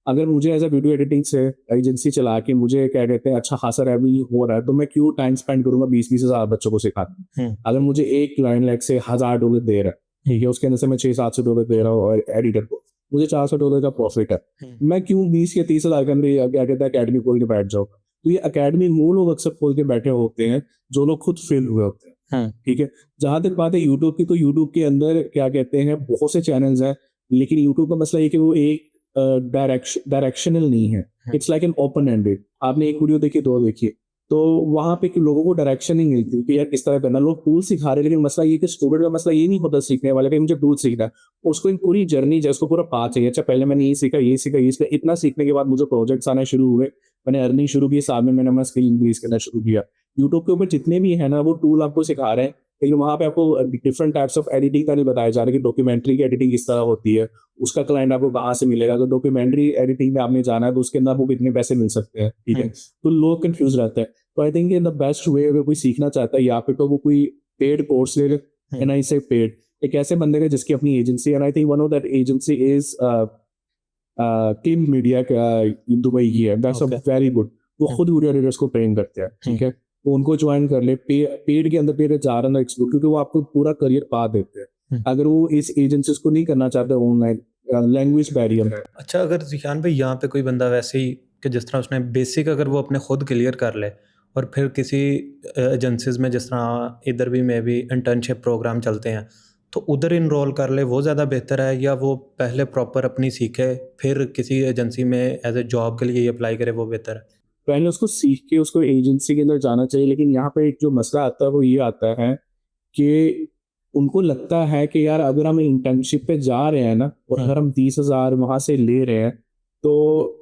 अगर मुझे एज अ वीडियो एडिटिंग से एजेंसी चला के मुझे क्या कहते हैं अच्छा खासा रेवेन्यू हो रहा है तो मैं क्यों टाइम स्पेंड करूंगा 20-20 हज़ार बच्चों को सिखाने। अगर मुझे एक क्लाइंट लाइक से $1,000 दे रहा है, ठीक है, उसके अंदर से मैं $600-700 दे रहा हूँ और एडिटर को मुझे $400 का प्रॉफिट है, मैं क्यों 20 या 30 हज़ार के अंदर क्या कहते हैं अकेडमी खोल के बैठ जाऊँ। तो ये अकेडमी वो लोग अक्सर खोल के बैठे होते हैं जो लोग खुद फेल हुए होते हैं। ठीक है, जहां तक बात है यूट्यूब की, तो यूट्यूब के अंदर क्या कहते हैं बहुत से चैनल्स हैं, लेकिन यूट्यूब का मसला ये कि वो एक डायरेक्शनल नहीं है, it's like an open ended. आपने एक वीडियो देखी, 2 देखिए, तो वहाँ पे कि लोगों को डायरेक्शन नहीं मिलती कि यार किस तरह करना। लोग टूल सिखा रहे हैं, लेकिन मसला ये कि स्टूडेंट का मसला ये नहीं होता सीखने वाले कि मुझे टूल सीखना है। उसको एक पूरी जर्नी जो है, उसको पूरा पाथ चाहिए। अच्छा पहले मैंने ये सीखा, ये सीखा, ये सीखा। इतना सीखने के बाद मुझे प्रोजेक्ट्स आने शुरू हुए, मैंने अर्निंग शुरू की, साथ में मैंने अपना स्किल इंक्रीज करना शुरू किया। यूट्यूब के ऊपर जितने भी है ना, वो टूल आपको सिखा रहे हैं, लेकिन वहाँ पे आपको डिफरेंट टाइप्स ऑफ एडिटिंग का नहीं बताया जा रहा कि डॉक्यूमेंट्री की एडिटिंग किस तरह होती है, उसका क्लाइंट आपको कहाँ से मिलेगा। अगर डॉक्यूमेंट्री एडिटिंग में आपने जाना है तो उसके अंदर आपको कितने पैसे मिल सकते हैं, ठीक है। तो लोग कंफ्यूज रहते हैं। तो I think in the best way, अगर कोई सीखना चाहता है या फिर तो वो कोई पेड कोर्स ले ले, एंड आई से पेड, एक ऐसे बंदे का जिसकी अपनी agency, and I think one of that agency is team media का दुबई की है। That's Okay. Very good. वो खुद वीडियो एडिटर्स को ट्रेन करते हैं, ठीक है। तो उनको ज्वाइन कर ले, पेड के अंदर पेड जा रहा है एक्सप्लोर, क्योंकि वो आपको पूरा करियर पा देते हैं। अगर वो इस एजेंसीज को नहीं करना चाहते, ऑनलाइन लैंग्वेज बैरियर है। अच्छा, अगर जिशान भाई यहाँ पे कोई बंदा वैसे ही कि जिस तरह उसने बेसिक अगर वो अपने खुद क्लियर कर ले और फिर किसी एजेंसीज में, जिस तरह इधर भी में भी इंटर्नशिप प्रोग्राम चलते हैं, तो उधर इनरोल कर ले, वो ज़्यादा बेहतर है, या वो पहले प्रॉपर अपनी सीखे फिर किसी एजेंसी में एज ए जॉब के लिए अप्लाई करे, वो बेहतर है? पहले उसको सीख के उसको एजेंसी के अंदर जाना चाहिए। लेकिन यहाँ पे एक जो मसला आता है वो ये आता है कि उनको लगता है कि यार अगर हम इंटर्नशिप पे जा रहे हैं ना, और अगर हम 30,000 वहाँ से ले रहे हैं, तो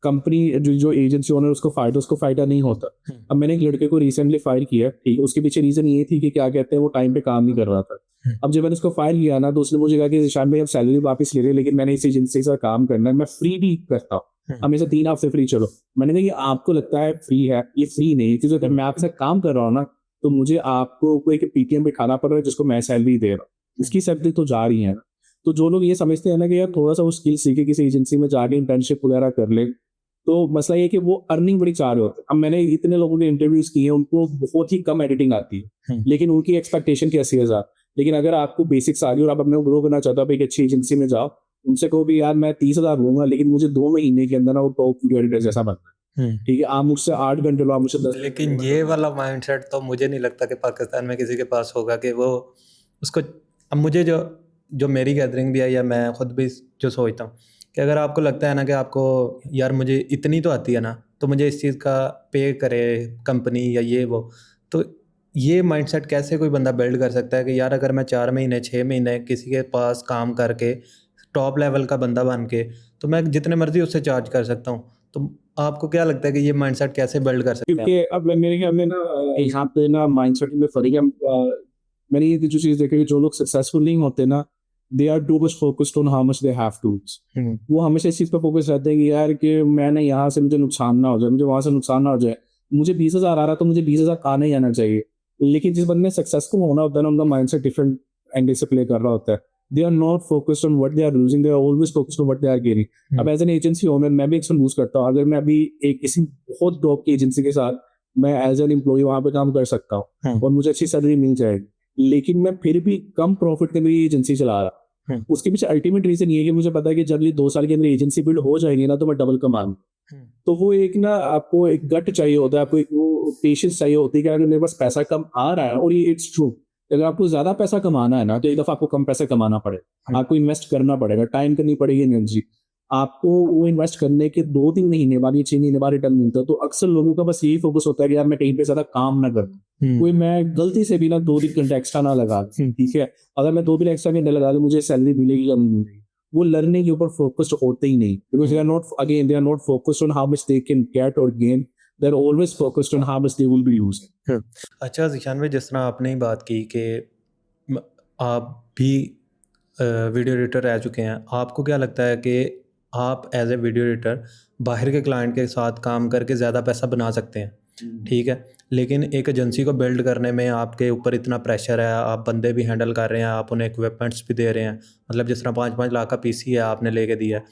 कंपनी जो एजेंसी ओनर उसको फायदा नहीं होता। अब मैंने एक लड़के को रिसेंटली फायर किया, ठीक है। उसके पीछे रीजन ये थी कि क्या कहते हैं, वो टाइम पे काम नहीं कर रहा था। अब जब मैंने उसको फायर किया ना, तो उसने मुझे कहा कि निशान भाई अब सैलरी वापस ले रहे, लेकिन मैंने इस एजेंसी के साथ काम करना है, मैं फ्री भी करता हूँ, अब मेरे से 3 हफ्ते फ्री चलो। मैंने कहा कि आपको लगता है फ्री है, ये फ्री नहीं है, क्योंकि अगर मैं आपसे काम कर रहा हूँ ना, तो मुझे आपको कोई पीटीएम पे खाना पड़ रहा है जिसको मैं सैलरी दे रहा हूँ, इसकी सैलरी तो जा रही है ना। तो जो लोग ये समझते हैं ना कि यार थोड़ा सा वो स्किल सीखे, किसी एजेंसी में जाके इंटर्नशिप वगैरह कर ले, तो मसला ये है कि वो अर्निंग बड़ी चाह रहे होते हैं। अब मैंने इतने लोगों के इंटरव्यूज किए हैं, उनको बहुत ही कम एडिटिंग आती है, लेकिन उनकी एक्सपेक्टेशन की 80,000। लेकिन अगर आपको बेसिक्स आ रही है और आप अपने को ग्रो करना चाहते हो, आप एक अच्छी एजेंसी में जाओ, उनसे कहो भी यार मैं 30,000 लूंगा, लेकिन मुझे 2 महीने के अंदर ना वो टॉप वीडियो एडिटर जैसा बनना है, ठीक है। आप मुझसे 8 घंटे लो, आप मुझसे 10। लेकिन ये वाला माइंडसेट तो मुझे नहीं लगता कि पाकिस्तान में किसी के पास होगा कि वो उसको। अब मुझे जो मेरी गैदरिंग भी है, या मैं खुद भी जो सोचता हूँ कि अगर आपको लगता है ना कि आपको यार मुझे इतनी तो आती है ना, तो मुझे इस चीज़ का पे करे कंपनी या ये वो, तो ये माइंडसेट कैसे कोई बंदा बिल्ड कर सकता है कि यार अगर मैं 4 महीने 6 महीने किसी के पास काम करके टॉप लेवल का बंदा बन के, तो मैं जितने मर्जी उससे चार्ज कर सकता हूँ। तो आपको क्या लगता है कि ये माइंडसेट कैसे बिल्ड कर सकते हैं? क्योंकि अब मेरे ख्याल में ना यहाँ पे ना माइंडसेट में फर्क है। मैंने ये जो चीज़ देखी, जो लोग सक्सेसफुल नहीं होते ना, they are too much focused on how much they have to. वो हमेशा इस चीज़ पर फोकस रहते हैं कि यार कि मैंने यहाँ से मुझे नुकसान ना हो जाए, मुझे वहाँ से नुकसान ना हो जाए, मुझे 20,000 आ रहा तो मुझे 20,000 आना ही आना चाहिए। लेकिन जिस बंदे सक्सेसफुल होना होता है ना, उनका माइंडसेट डिफरेंट एंगल से प्ले कर रहा होता है। They are not focused on what they are losing, they are always focused on what they are gaining. अब एज एन एजेंसी ओनर मैं भी एक्शन लूज करता हूँ। अगर मैं अभी एक किसी बहुत टॉप की एजेंसी के साथ मैं एज एन एम्प्लॉय वहाँ पे काम कर सकता हूँ और मुझे अच्छी सैलरी मिल जाएगी, लेकिन मैं फिर भी कम प्रॉफिट के लिए एजेंसी चला रहा। उसके पीछे अल्टीमेट रीजन ये है कि मुझे पता है कि जब ये 2 साल के अंदर एजेंसी बिल्ड हो जाएगी ना, तो मैं डबल कमाऊंगा। तो वो एक ना आपको एक गट चाहिए होता है, आपको एक वो पेशेंस चाहिए होती है कि अगर मेरे पास पैसा कम आ रहा है, और ये इट्स ट्रू, अगर आपको ज्यादा पैसा कमाना है ना, तो एक दफा आपको कम पैसा कमाना पड़ेगा, आपको इन्वेस्ट करना पड़ेगा, टाइम करनी पड़ेगी, एनर्जी। आपको वो इन्वेस्ट करने के 2-3 महीने बाद या 6 महीने बाद रिटर्न मिलता है। तो अक्सर लोगों का बस यही फोकस होता है कि यार मैं कहीं पे ज्यादा काम ना करूँ, कोई मैं गलती से भी ना 2-3 घंटे एक्स्ट्रा ना लगा, ठीक है। अगर मैं 2 दिन एक्स्ट्रा घंटे लगा दूं, मुझे सैलरी मिलेगी या नहीं मिलेगी, वो लर्निंग के ऊपर फोकस्ड होते ही नहीं, because they are not focused on how much they can get और gain, they are always focused on how much they will be using. अच्छा ज़िशान भाई, जिस तरह आपने ही बात की कि आप भी वीडियो एडिटर रह चुके हैं, आपको क्या लगता है कि आप एज ए वीडियो एडिटर बाहर के क्लाइंट के साथ काम करके ज़्यादा पैसा बना सकते हैं, ठीक है, लेकिन एक एजेंसी को बिल्ड करने में आपके ऊपर इतना प्रेशर है, आप बंदे भी हैंडल कर रहे हैं, आप उन्हें इक्विपमेंट्स भी दे रहे हैं, मतलब जिस तरह 5-5 लाख का पीसी है आपने लेके दिया है,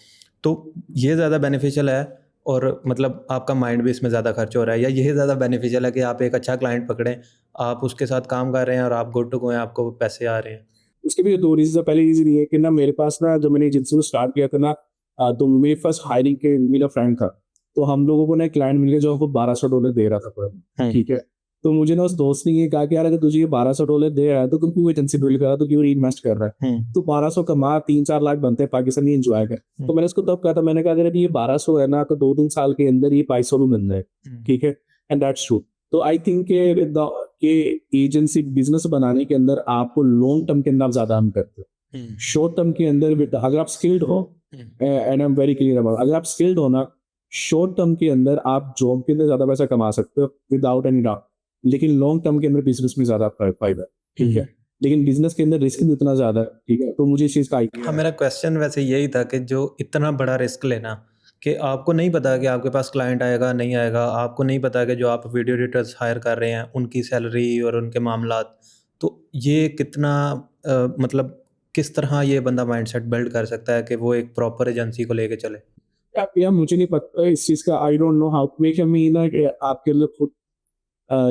तो ये ज़्यादा बेनिफिशियल है और मतलब आपका माइंड भी इसमें ज़्यादा खर्च हो रहा है, या यही ज़्यादा बेनिफिशियल है कि आप एक अच्छा क्लाइंट पकड़ें, आप उसके साथ काम कर रहे हैं और आप गुड टू गो हैं, आपको पैसे आ रहे हैं? उसके भी 2 रीजन है। पहले रीजन ये है कि ना मेरे पास ना जब मैंने एजेंसी को स्टार्ट किया था ना, तो मेरे फर्स्ट हायरिंग के मेरा फ्रेंड था, तो हम लोगों को ना एक क्लाइंट मिल गया जो हमको $1,200 दे रहा था पर, ठीक है। तो मुझे ना उस दोस्त ने ये कहा कि यार अगर तुझे ये $1,200 दे रहा है तो क्यों एजेंसी बिल्ड कर रहा है, तो क्यों इन्वेस्ट कर रहा है, तो 1200 कमा 3-4 लाख बनते हैं पाकिस्तानी, एंजॉय कर। तो मैंने उसको तब कहा था, मैंने कहा अगर ये 1200 है ना, तो 2-3 साल के अंदर ये 2,500 भी बन जाए, ठीक है। And that's true. तो आई थिंक के एजेंसी बिजनेस बनाने के अंदर आपको लॉन्ग टर्म के अंदर आप ज़्यादा हम करते हो. शॉर्ट टर्म के अंदर अगर आप स्किल्ड हो, and I am very clear about, अगर आप स्किल्ड हो ना, शॉर्ट टर्म के अंदर आप जॉब के अंदर ज़्यादा पैसा कमा सकते हो विदाउट एनी डाउट. लेकिन लॉन्ग टर्म के अंदर बिजनेस में ज़्यादा फायदा है. ठीक है, लेकिन बिजनेस के अंदर रिस्क भी उतना ज़्यादा है. ठीक है, तो मुझे इस चीज़ का हाँ, मेरा क्वेश्चन वैसे यही था कि जो इतना बड़ा रिस्क लेना कि आपको नहीं पता कि आपके पास क्लाइंट आएगा नहीं आएगा, आपको नहीं पता कि जो आप वीडियो एडिटर्स हायर कर रहे हैं उनकी सैलरी और उनके मामलात, तो ये कितना मतलब किस तरह ये बंदा माइंडसेट बिल्ड कर सकता है कि वो एक प्रॉपर एजेंसी को लेके चले? या मुझे नहीं पता इस चीज़ का. I don't know how to make me ना कि आपके लिए खुद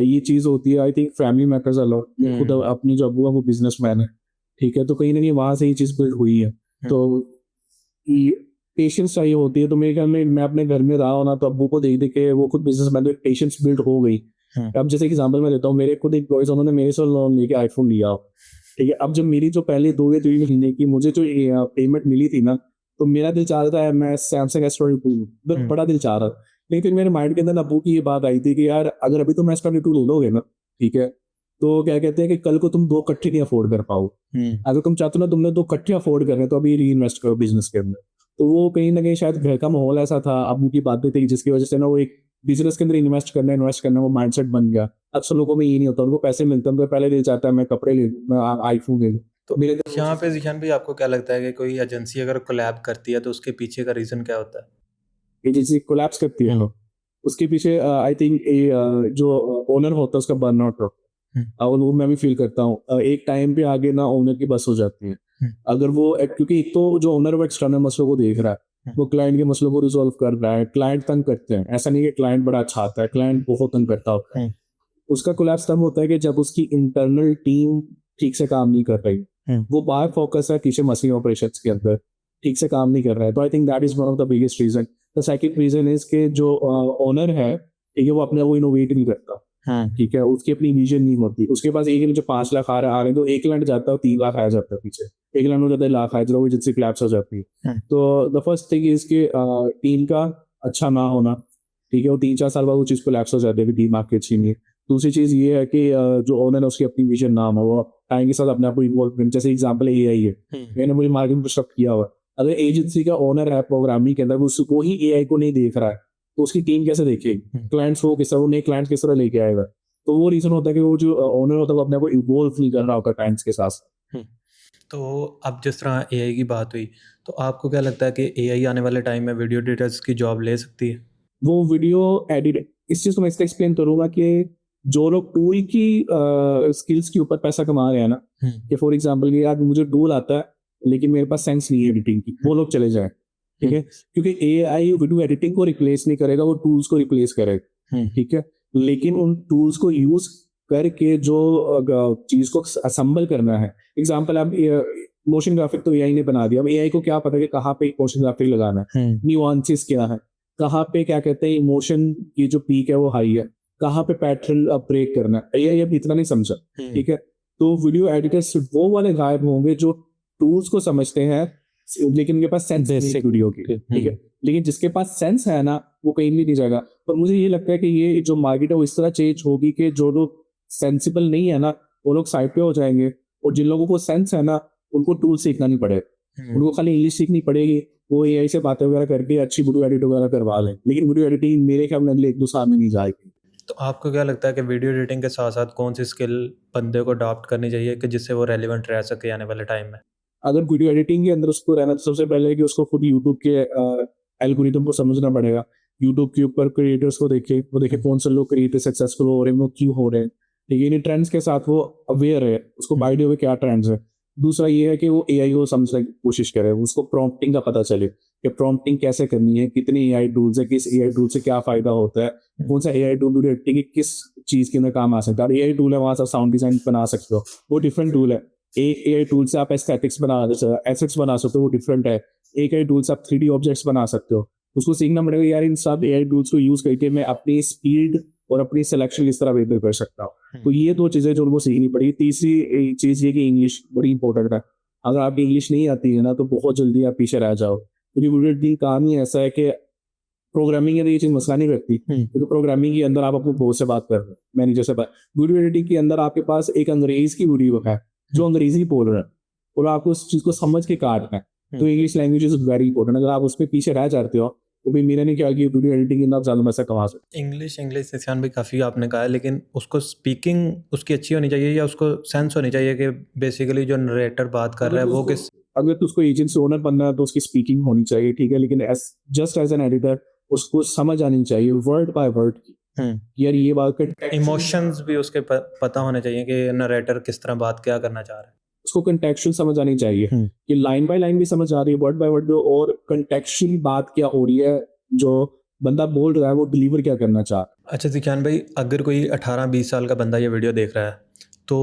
ये चीज़ होती है. आई थिंक फैमिली मैटर्स अ लॉट. खुद अपनी जो अब्बू है वो बिजनेसमैन है. ठीक है, तो कहीं ना कहीं वहाँ से ये चीज़ बिल्ड हुई है. तो पेशेंस चाहिए होती है. तो मेरे ख्याल में मैं अपने घर में रहा हूँ ना, तो अब्बू को देख देख के वो खुद बिजनेसमैन, तो पेशेंस बिल्ड हो गई. अब जैसे एग्जांपल मैं देता हूँ, मेरे खुद एक बॉयज उन्होंने मेरे से लोन लेके आईफोन लिया. ठीक है, अब जब मेरी जो पहले 2 या 3 महीने की मुझे जो पेमेंट मिली थी ना, तो मेरा दिल चाह रहा था मैं सैमसंग S22 बड़ा दिल चाह रहा था. लेकिन फिर मेरे माइंड के अंदर अब्बू की ये बात आई थी कि यार अगर अभी तुम S22 ले लोगे ना, ठीक है, तो क्या कहते हैं कि कल को तुम 2 इकट्ठे नहीं अफोर्ड कर पाओ. अगर तुम चाहते हो ना तुमने 2 इकट्ठे अफोर्ड करने, तो अभी री इन्वेस्ट करो बिजनेस के अंदर. तो वो कहीं ना कहीं शायद घर का माहौल ऐसा था, अब्बू की बातें थी, जिसकी वजह से ना वो एक बिजनेस के अंदर इन्वेस्ट करना वो माइंडसेट बन गया. अक्सर लोगों में ये नहीं होता, उनको पैसे मिलते हैं, उनको पहले दिल चाहता है मैं कपड़े ले लूँ, मैं आईफोन ले लूँ. तो मेरे यहाँ पे ज़िशान भाई आपको क्या लगता है कि कोई एजेंसी अगर कोलैब करती है तो उसके पीछे का रीज़न क्या होता है? एजेंसी कोलैप्स करती है, उसके पीछे आई थिंक जो ओनर होता है उसका बर्नआउट होता है. और वो मैं भी फील करता हूँ. एक टाइम पे आगे ना ओनर की बस हो जाती है. अगर वो क्योंकि एक तो जो ओनर वो एक्सटर्नल मसलों को देख रहा है, वो क्लाइंट के मसलों को रिजॉल्व कर रहा है. क्लाइंट तंग करते हैं, ऐसा नहीं कि क्लाइंट बड़ा अच्छा आता है, क्लाइंट बहुत तंग करता होता है. उसका कोलैप्स तब होता है कि जब उसकी इंटरनल टीम ठीक से काम नहीं कर रही. वो बाहर फोकस है, पीछे मशीन ऑपरेशंस के अंदर ठीक से काम नहीं कर रहा है. तो I think that is one of the biggest reason. The second reason is के जो ओनर है, ठीक है, वो अपने वो इनोवेट नहीं करता. ठीक है, उसकी अपनी विजन नहीं होती. उसके पास एक जो 5 लाख आ रहे हैं, तो 1 लाख जाता है, 3 लाख आ जाता है पीछे. 1 लाख हो जाता है, लाख आ जाता है, वो जिससे क्लैप्स हो जाती है. तो द फर्स्ट थिंग इज के टीम का अच्छा ना होना. ठीक है, वो 3-4 साल बाद वो चीज़ कोलैप्स हो जाती है, टीम आपके अच्छी नहीं है. दूसरी चीज़ ये है कि जो ओनर है उसकी अपनी विजन ना हो, वो टाइम के साथ अपने आप को इन्वॉल्व करें. जैसे एग्जाम्पल AI है, मैंने मुझे मार्केटिंग को सब किया हुआ. अगर एजेंसी का ओनर है प्रोग्रामिंग के अंदर, वो ही AI को नहीं देख रहा है, तो उसकी टीम कैसे देखेगी? क्लाइंट्स को किस तरह, नए क्लाइंट्स किस तरह लेके आएगा? तो वो रीजन होता है कि वो जो ओनर होता है वो अपने आप को इवॉल्व नहीं कर रहा होता क्लाइंट्स के साथ. तो अब जिस तरह AI की बात हुई, तो आपको क्या लगता है कि AI आने वाले टाइम में वीडियो एडिटर्स की जॉब ले सकती है? वो वीडियो एडिट, इस चीज़ को मैं इसलिए एक्सप्लेन करूंगा कि जो लोग टूल की स्किल्स के ऊपर पैसा कमा रहे हैं ना, कि फॉर एग्जांपल ये आज मुझे टूल आता है लेकिन मेरे पास सेंस नहीं है एडिटिंग की, वो लोग चले जाएं. ठीक है, क्योंकि AI वीडियो एडिटिंग को रिप्लेस नहीं करेगा, वो टूल्स को रिप्लेस करेगा. ठीक है, लेकिन उन टूल्स को यूज करके जो चीज को असम्बल करना है. एग्जांपल आप मोशन ग्राफिक तो AI ने बना दिया. अब AI को क्या पता कि कहाँ पे मोशन ग्राफिक लगाना है, न्यूआंसेस क्या है, कहाँ पे क्या कहते हैं इमोशन की जो पीक है वो हाई है, कहाँ पे पैटर्न ब्रेक करना है. AI अब इतना नहीं समझा. ठीक है, तो वीडियो एडिटर्स वो वाले गायब होंगे जो टूल्स को समझते हैं लेकिन उनके पास सेंस है वीडियो की. ठीक है, लेकिन जिसके पास सेंस है ना, वो कहीं भी नहीं जाएगा. पर मुझे ये लगता है कि ये जो मार्केट है वो इस तरह चेंज होगी कि जो लोग सेंसिबल नहीं है ना, वो लोग साइड पे हो जाएंगे, और जिन लोगों को सेंस है ना, उनको टूल सीखना नहीं पड़ेगा. उनको खाली इंग्लिश सीखनी पड़ेगी, वो AI से बातें वगैरह करके अच्छी वीडियो एडिट वगैरह करवा लें. लेकिन वीडियो एडिटिंग मेरे ख्याल में अगले 1-2 साल में नहीं जाएगी. तो आपको क्या लगता है कि वीडियो एडिटिंग के साथ साथ कौन सी स्किल बंदे को अडॉप्ट करनी चाहिए कि जिससे वो रेलिवेंट रह सके आने वाले टाइम में? अगर वीडियो एडिटिंग के अंदर उसको रहना, तो सबसे पहले कि उसको खुद यूट्यूब के एल्गोरिथम को समझना पड़ेगा. यूट्यूब के ऊपर क्रिएटर्स को देखे, वो देखे कौन से लोग क्रिएटर सक्सेसफुल हो रहे हैं, वो क्यों हो रहे हैं. ठीक है, इन ट्रेंड्स के साथ वो अवेयर है, उसको आइडिया हुए क्या ट्रेंड्स है. दूसरा ये है कि वो AI को समझने की कोशिश करे, उसको प्रॉम्प्टिंग का पता चले कि प्रॉम्प्टिंग कैसे करनी है, कितने AI टूल्स है, किस AI टूल से क्या फायदा होता है, कौन सा AI टूल वीडियो एडिटिंग किस चीज़ के अंदर काम आ सकता है. AI टूल है, वहाँ से साउंड डिजाइन बना सकते हो, वो डिफरेंट टूल है. एक AI टूल से आप एस्थेटिक्स एसेट्स बना सकते हो, वो डिफरेंट है. एक AI टूल से आप 3D ऑब्जेक्ट्स बना सकते हो. उसको सीखना पड़ेगा यार इन सब AI टूल्स को यूज करके मैं अपनी स्पीड और अपनी सिलेक्शन किस तरह बेहतर कर सकता हूँ. तो ये 2 चीज़ें जो उनको सीखनी पड़ेगी. तीसरी चीज़ ये कि इंग्लिश बड़ी इंपॉर्टेंट है. अगर आपकी इंग्लिश नहीं आती है ना, तो बहुत जल्दी आप पीछे रह जाओ, क्योंकि वीडियो एडिटिंग काम ही ऐसा है कि प्रोग्रामिंग के ये चीज़ मसला नहीं रखती, क्योंकि प्रोग्रामिंग के अंदर आप अपने बॉस से बात कर रहे हो, मैनेजर से बात। वीडियो एडिटिंग के अंदर आपके पास एक अंग्रेज की वीडियो है जो अंग्रेजी बोल रहा है और आपको उस चीज़ को समझ के काटना है, तो English language is very important. अगर आप उस पर पीछे रह जाते हो तो भी मेरा नहीं क्या कि वीडियो एडिटिंग के अंदर आप ज़्यादा पैसा कमा सकते इंग्लिश निशान भी काफ़ी आपने कहा है, लेकिन उसको स्पीकिंग उसकी अच्छी होनी चाहिए या उसको सेंस होनी चाहिए कि बेसिकली जो नरेटर बात कर रहा है वो किस। अगर तो उसको एजेंसी ओनर बनना है तो उसकी स्पीकिंग होनी चाहिए, ठीक है, लेकिन जस्ट एज एन एडिटर उसको समझ आनी चाहिए वर्ड बाय वर्ड की, यार ये बात का इमोशंस भी उसके पता होने चाहिए कि नरेटर किस तरह बात क्या करना चाह रहा है। उसको कंटेक्चुअल समझ आनी चाहिए कि लाइन बाय लाइन भी समझ आ रही है, वर्ड बाय वर्ड भी, और कंटेक्चुअल बात क्या हो रही है, जो बंदा बोल रहा है वो डिलीवर क्या करना चाह रहा है। अच्छा ज़िशान भाई, अगर कोई 18-20 साल का बंदा ये वीडियो देख रहा है तो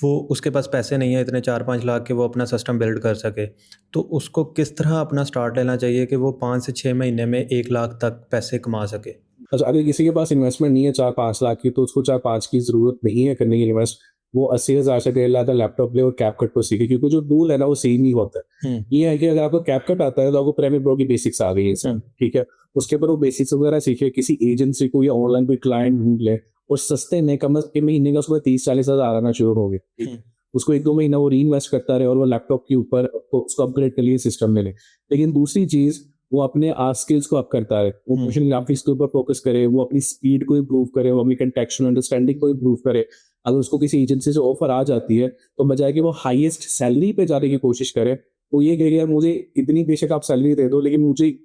वो उसके पास पैसे नहीं है इतने 4-5 लाख के वो अपना सिस्टम बिल्ड कर सके, तो उसको किस तरह अपना स्टार्ट लेना चाहिए कि वो 5 से 6 महीने में 1 लाख तक पैसे कमा सके। अच्छा, अगर किसी के पास इन्वेस्टमेंट नहीं है 4-5 लाख की, तो उसको 4-5 की ज़रूरत नहीं है करने की इन्वेस्ट। वो 80,000 से 1.5 लाख का लैपटॉप ले और कैपकट को सीखे, क्योंकि जो टूल है ना वो सेम ही होता है। ये है कि अगर आपको कैपकट आता है तो आपको प्रीमियर प्रो की बेसिक्स आ गई है इसमें, ठीक है, उसके ऊपर वो बेसिक्स वगैरह सीखे, किसी एजेंसी को या ऑनलाइन कोई क्लाइंट ढूंढ ले और सस्ते में कम से कम महीने का उसको 30-40 हज़ार आना शुरू हो गए, उसको 1-2 महीना वो री इन्वेस्ट करता रहे और वो लैपटॉप के ऊपर उसको अपग्रेड कर लिए सिस्टम में ले। लेकिन दूसरी चीज़, वो अपने स्किल्स को अप करता है, वो मोशन ग्राफिक्स के ऊपर फोकस करे, वो अपनी स्पीड को इम्प्रूव करे, वो अपनी कंटेक्चुअल अंडरस्टैंडिंग को इम्प्रूव करे। अगर उसको किसी एजेंसी से ऑफर आ जाती है तो बजाय कि वो हाईएस्ट सैलरी पे जाने की कोशिश करे, वो ये कहेगा यार मुझे इतनी बेशक आप सैलरी दे दो लेकिन मुझे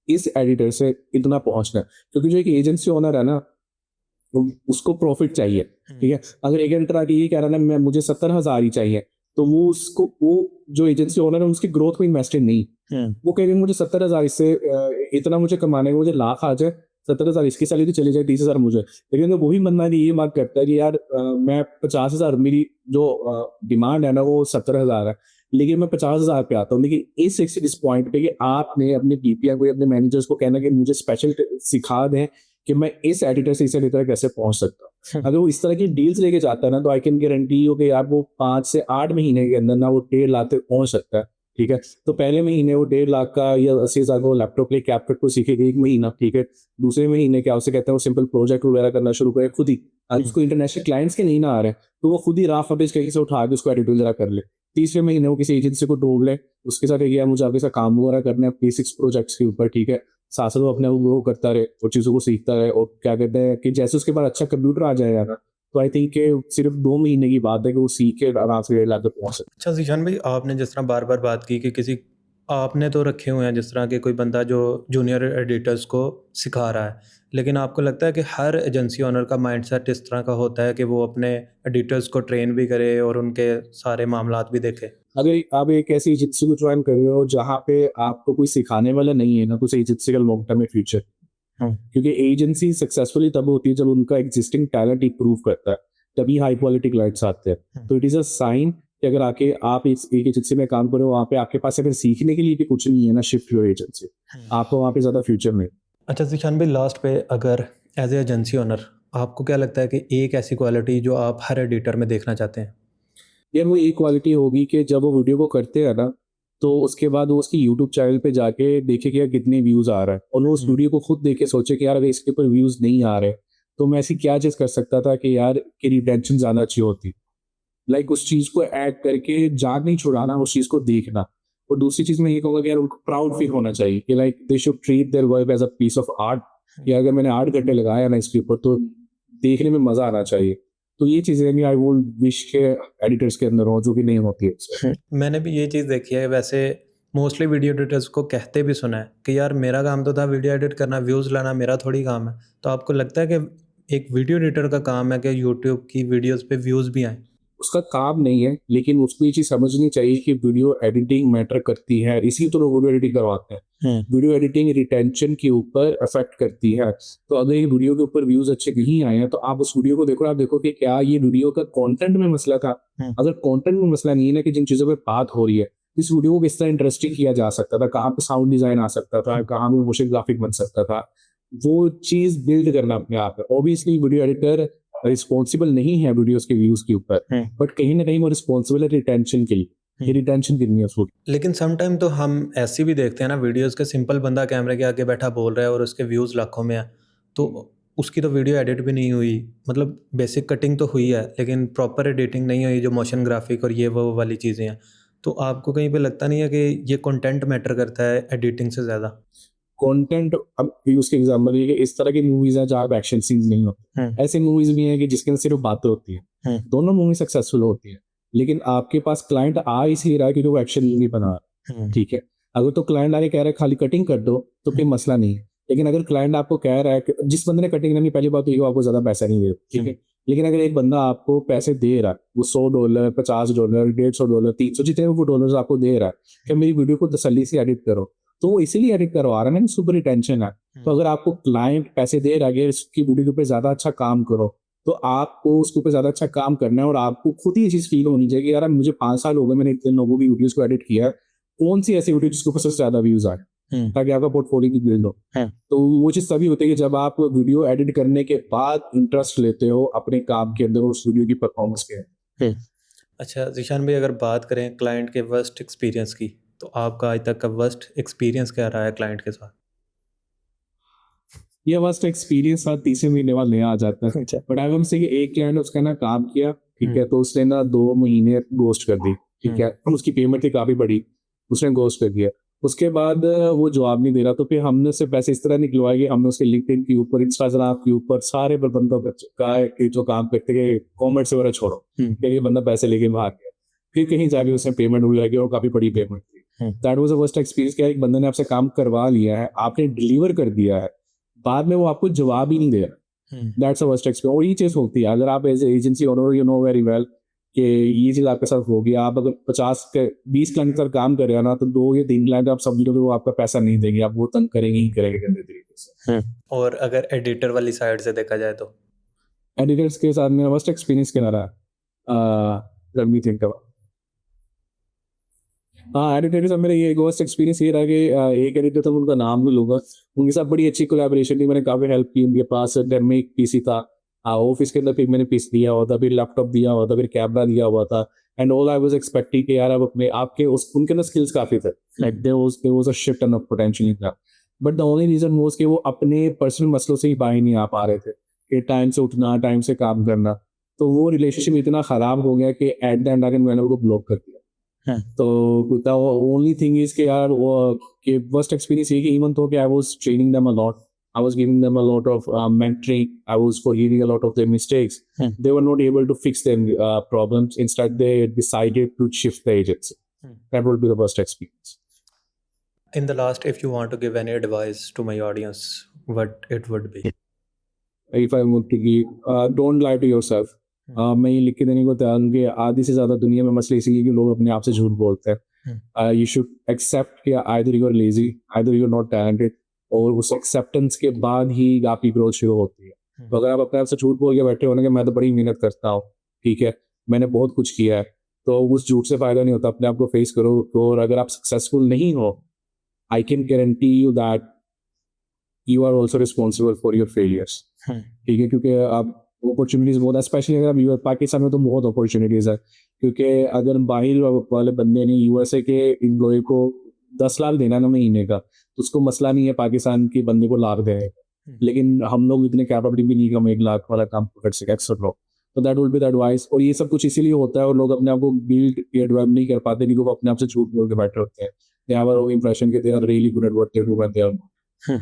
इस एडिटर से इतना पहुंचना है, क्योंकि जो एक एजेंसी ओनर है ना उसको प्रॉफिट चाहिए, ठीक है। अगर एक एडिटर आके ये कह रहा है ना मैं मुझे 70,000 ही चाहिए, तो वो जो एजेंसी ओनर है उसकी ग्रोथ में इन्वेस्टेड नहीं, वो कहेंगे मुझे 70,000 इससे इतना मुझे कमाने का, मुझे लाख आ जाए, 70,000 इसकी सैलरी चली जाए, 30,000 मुझे। लेकिन तो वही बंदा ये बात करता है कि यार मैं 50,000, मेरी जो डिमांड है ना वो 70,000 है, लेकिन मैं 50,000 पे आता हूँ। लेकिन इस पॉइंट पे कि आपने अपने पीपीआई को, अपने मैनेजर्स को कहना कि मुझे स्पेशल सिखा दें कि मैं इस एडिटर से इस एडिटर कैसे पहुंच सकता हूँ। अगर वो इस तरह की डील्स लेके जाता है ना, तो आई कैन गारंटी यू कि यार वो 5 से 8 महीने के अंदर ना वो 1.5 लाख तक पहुंच सकता है, ठीक है। तो पहले महीने वो 1.5 लाख का या 80,000 का लैपटॉप ले कैपकट को सीखेगा 1 महीना, ठीक है। दूसरे महीने क्या उसे कहते हैं वो सिंपल प्रोजेक्ट वगैरह करना शुरू करे खुद ही। अगर उसको इंटरनेशनल क्लाइंट्स के नहीं ना आ रहे तो वो खुद ही राफ अपेज कहीं से उठा के उसको एडिट वगैरह कर ले। तीसरे महीने वो किसी एजेंसी को ढूंढ ले, उसके साथ ये मुझे आपके साथ काम वगैरह करना है बेसिक्स प्रोजेक्ट्स के ऊपर, ठीक है। साथ साथ वो अपने वो करता रहे और चीज़ों को सीखता रहे, और क्या कहते हैं कि जैसे उसके पास अच्छा कंप्यूटर आ जाएगा ना, तो आई थिंक कि सिर्फ 2 महीने की बात है कि वो सीख के आराम से 1.5 लाख तक पहुंच सकता है। अच्छा ज़िशान भाई, आपने जिस तरह बार बार बात की कि किसी आपने तो रखे हुए हैं जिस तरह के कोई बंदा जो जूनियर एडिटर्स को सिखा रहा है, लेकिन आपको लगता है कि हर एजेंसी ओनर का माइंडसेट इस तरह का होता है कि वो अपने एडिटर्स को ट्रेन भी करे और उनके सारे मामलात भी देखे। अगर आप एक ऐसी एजेंसी को ज्वाइन कर रहे हो जहाँ पे आपको कोई सिखाने वाला नहीं है ना, तो उस एजेंसी का लॉन्ग टर्म में फ्यूचर, क्योंकि एजेंसी सक्सेसफुली तब होती है जब उनका एग्जिस्टिंग टैलेंट इंप्रूव करता है, तभी हाई क्वालिटी क्लाइंट्स आते हैं। तो इट इज़ अ साइन कि अगर आके आप इस एक एजेंसी में काम करो, वहाँ पे आपके पास अगर सीखने के लिए भी कुछ नहीं है ना, शिफ्ट योर एजेंसी, आपको वहाँ पे ज़्यादा फ्यूचर में। अच्छा ज़िशान भाई, लास्ट पे अगर एज ए एजेंसी ओनर आपको क्या लगता है कि एक ऐसी क्वालिटी जो आप हर एडिटर में देखना चाहते हैं? यार वो एक क्वालिटी होगी कि जब वो वीडियो को करते हैं ना, तो उसके बाद वो उसकी यूट्यूब चैनल पे जाके देखे कि यार कितने व्यूज़ आ रहा है, और वो उस वीडियो को खुद देख के सोचे कि यार अगर इसके ऊपर व्यूज़ नहीं आ रहे तो मैं ऐसी क्या चीज़ कर सकता था कि यार कि रिटेंशन ज़्यादा अच्छी होती। लाइक उस चीज़ को ऐड करके जान नहीं छुड़ाना, उस चीज़ को देखना। और दूसरी चीज़ मैं ये कहूँगा कि यार उनको प्राउड फील होना चाहिए कि like they should treat their work as a piece of art, कि अगर मैंने 8 घंटे लगाया ना इसके ऊपर तो देखने में मज़ा आना चाहिए। तो ये चीज़ें आई वुड विश के एडिटर्स के अंदर हो, जो कि नहीं होती है। मैंने भी ये चीज़ देखी है। वैसे मोस्टली वीडियो एडिटर्स को कहते भी सुना है कि यार मेरा काम तो था वीडियो एडिट करना, व्यूज़ लाना मेरा थोड़ी काम है। तो आपको लगता है कि एक वीडियो एडिटर का काम है कि यूट्यूब की वीडियोस पे व्यूज़ भी आएँ? उसका काम नहीं है, लेकिन उसको ये चीज़ समझनी चाहिए कि वीडियो एडिटिंग मैटर करती है, इसी तो लोग वीडियो एडिटिंग करवाते हैं। वीडियो एडिटिंग रिटेंशन के ऊपर अफेक्ट करती है। तो अगर ये वीडियो के ऊपर व्यूज अच्छे नहीं आए हैं तो आप उस वीडियो को देखो, आप देखो कि क्या ये वीडियो का कंटेंट में मसला था। अगर कंटेंट में मसला नहीं है ना, कि जिन चीज़ों पे बात हो रही है, इस वीडियो को किस तरह इंटरेस्टिंग किया जा सकता था, कहाँ पे साउंड डिजाइन आ सकता था, कहाँ पे मोशन ग्राफिक बन सकता था, वो चीज़ बिल्ड करना अपने आप है। ऑब्वियसली वीडियो एडिटर रिस्पॉन्सिबल नहीं है वीडियोस के व्यूज के ऊपर, बट कहीं ना कहीं वो रिस्पॉन्सिबल है रिटेंशन के लिए। ये रिटेंशन कितनी है उसको। लेकिन सम टाइम तो हम ऐसी भी देखते हैं ना वीडियोस के, सिंपल बंदा कैमरे के आगे बैठा बोल रहा है और उसके व्यूज़ लाखों में है, तो उसकी तो वीडियो एडिट भी नहीं हुई, मतलब बेसिक कटिंग तो हुई है लेकिन प्रॉपर एडिटिंग नहीं हुई, जो मोशन ग्राफिक और ये वो वाली चीज़ें हैं। तो आपको कहीं पे लगता नहीं है कि ये कंटेंट मैटर करता है एडिटिंग से ज़्यादा? कंटेंट, अब उसके एग्जांपल ये कि इस तरह की मूवीज हैं जहाँ एक्शन सीन्स नहीं होते, ऐसी मूवीज भी हैं कि जिसके अंदर सिर्फ बातें होती है, दोनों मूवी सक्सेसफुल होती है। लेकिन आपके पास क्लाइंट आ इसलिए रहा है क्योंकि वो एक्शन मूवी बना रहा है, ठीक है। अगर तो क्लाइंट आके कह रहा है खाली कटिंग कर दो तो कोई मसला नहीं है। लेकिन अगर क्लाइंट आपको कह रहा है कि जिस बंदे ने कटिंग करनी, पहली बात तो ये, वो आपको ज्यादा पैसा नहीं दे रहा, ठीक है। लेकिन अगर एक बंदा आपको पैसे दे रहा है, वो $100, $50, $150, $300, जितने वो डॉलर आपको दे रहा है कि मेरी वीडियो को तसल्ली से एडिट करो, तो वो इसीलिए एडिट करवा रहा है ना, सुपर रिटेंशन है। तो अगर आपको क्लाइंट पैसे दे रहा है कि इसकी वीडियो के ऊपर ज्यादा अच्छा काम करो, तो आपको उसके ऊपर ज्यादा अच्छा काम करना है और आपको खुद ही ये चीज फील होनी चाहिए कि यार मुझे 5 साल हो गए, मैंने इतने लोगों की वीडियोस को एडिट किया है, कौन सी ऐसी वीडियो जिसके ऊपर सबसे ज्यादा व्यूज आए, ताकि आपका पोर्टफोलियो की बिल्ड हो। तो वो चीज तभी होती है कि जब आप वीडियो एडिट करने के बाद इंटरेस्ट लेते हो अपने काम के अंदर, उस वीडियो की परफॉर्मेंस के। अच्छा ज़ीशान भाई, अगर बात करें क्लाइंट के वर्स्ट एक्सपीरियंस की, तो आपका आज तक का वर्स्ट एक्सपीरियंस क्या रहा है क्लाइंट के साथ? ये वर्स्ट एक्सपीरियंस हर तीसरे महीने बाद नया आ जाता है। अच्छा। बट आई वुड से कि एक क्लाइंट उसका ना काम किया, ठीक है, तो उसने ना 2 महीने गोस्ट कर दी, ठीक है। उसकी पेमेंट थी काफी बड़ी, उसने गोस्ट कर दिया। उसके बाद वो जवाब नहीं दे रहा, तो फिर हमने उससे पैसे इस तरह निकलवाए कि हमने उसके लिंक्डइन के ऊपर, इंस्टाग्राम के ऊपर सारे पर बंदों पर कहा है कि जो काम करते हैं कॉमेंट्स वगैरह छोड़ो, कि ये बंदा पैसे लेके भाग गया। फिर कहीं जाके उसने पेमेंट हुई और काफी बड़ी पेमेंट थी। That was the worst experience. क्या एक बंदे ने आपसे काम करवा लिया है, आपने डिलीवर कर दिया है, बाद में वो आपको जवाब ही नहीं दे रहा। That's a worst experience. और ये चीज होती है अगर आप as agency owner, you know very well कि ये चीज आपके साथ होगी। आप अगर 20 क्लाइंट के साथ काम कर रहे हो ना, तो 2 या 3 क्लाइंट आप समझ लो कि वो आपका पैसा नहीं देंगे, आप वो तंग करेंगे ही करेंगे गंदे तरीके से। और अगर एडिटर वाली साइड से देखा जाए तो? एडिटर्स के साथ मेरा वर्स्ट एक्सपीरियंस क्या रहा, लेट मी थिंक अबाउट। हाँ, एडिटर के साथ मेरा ये वर्स्ट एक्सपीरियंस ये रहा कि एक एडिटर था, उनका नाम भी लूंगा, उनके साथ बड़ी अच्छी कोलैबोरेशन थी, मैंने काफी हेल्प की। उनके पास घर में एक पीसी था, ऑफिस के अंदर फिर मैंने पीसी दिया हुआ था, फिर लैपटॉप दिया हुआ था, फिर कैमरा दिया हुआ था। And all I was expecting कि यार अब अपने आपके उस उनके अंदर स्किल्स काफी थे, like there was a shit ton of potential in that. But the only reason was कि वो अपने पर्सनल मसलों से ही बाहर नहीं आ पा रहे थे, कि टाइम से उठना, टाइम से काम करना। तो वो रिलेशनशिप इतना खराब हो गया कि एट द एंड आके मैंने उनको ब्लॉक कर दिया। तो द ओनली थिंग इज कि यार वो कि फर्स्ट एक्सपीरियंस ये कि इवन तो कि I was training them a lot, I was giving them a lot of mentoring. I was forgiving a lot of their mistakes. They were not able to fix their problems. Instead, they decided to shift the agency. That would be the worst experience. In the last, if you want to give any advice to my audience, what it would be? If I would to give, don't lie to yourself. मैं ये लिख के देने को तैयार हूँ कि आधी से ज़्यादा दुनिया में मसले इसी कि लोग अपने आप से झूठ बोलते हैं। You should accept कि either you are lazy, either you are not talented. और उस एक्सेप्टेंस के बाद ही आपकी ग्रोथ शुरू होती है। तो अगर आप अपने आप से झूठ बोल के बैठे हो ना कि मैं तो बड़ी मेहनत करता हूँ, ठीक है, मैंने बहुत कुछ किया है, तो उस झूठ से फायदा नहीं होता। अपने आप को फेस करो। तो और अगर आप सक्सेसफुल नहीं हो, I can guarantee you that you are also responsible for your failures, ठीक है। क्योंकि आप अपॉर्चुनिटीज बहुत है, स्पेशली अगर आप पाकिस्तान में तो बहुत अपॉर्चुनिटीज है। क्योंकि अगर बाहर वाले बंदे ने यूएसए के एम्प्लॉय को 10 लाख देना ना महीने का, तो उसको मसला नहीं है पाकिस्तान के बंदे को लाख देने का। लेकिन हम लोग इतने कैपेबिलिटी भी नहीं कि हम 1 लाख वाला काम कर सके एक्स्ट्रा लोग। तो that will be the advice. और ये सब कुछ इसीलिए होता है और लोग अपने आप को बिल्ड डेवलप नहीं कर पाते क्योंकि वो अपने आप से झूठ बोल के बैठे होते हैं। दे हैव अ इंप्रेशन कि they are really good at what they do when they are.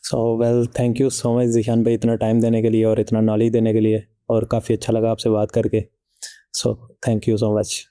So well, thank you so much Zeeshan भाई, इतना टाइम देने के लिए और इतना नॉलेज देने के लिए, और काफ़ी अच्छा लगा आपसे बात करके। So thank you so much.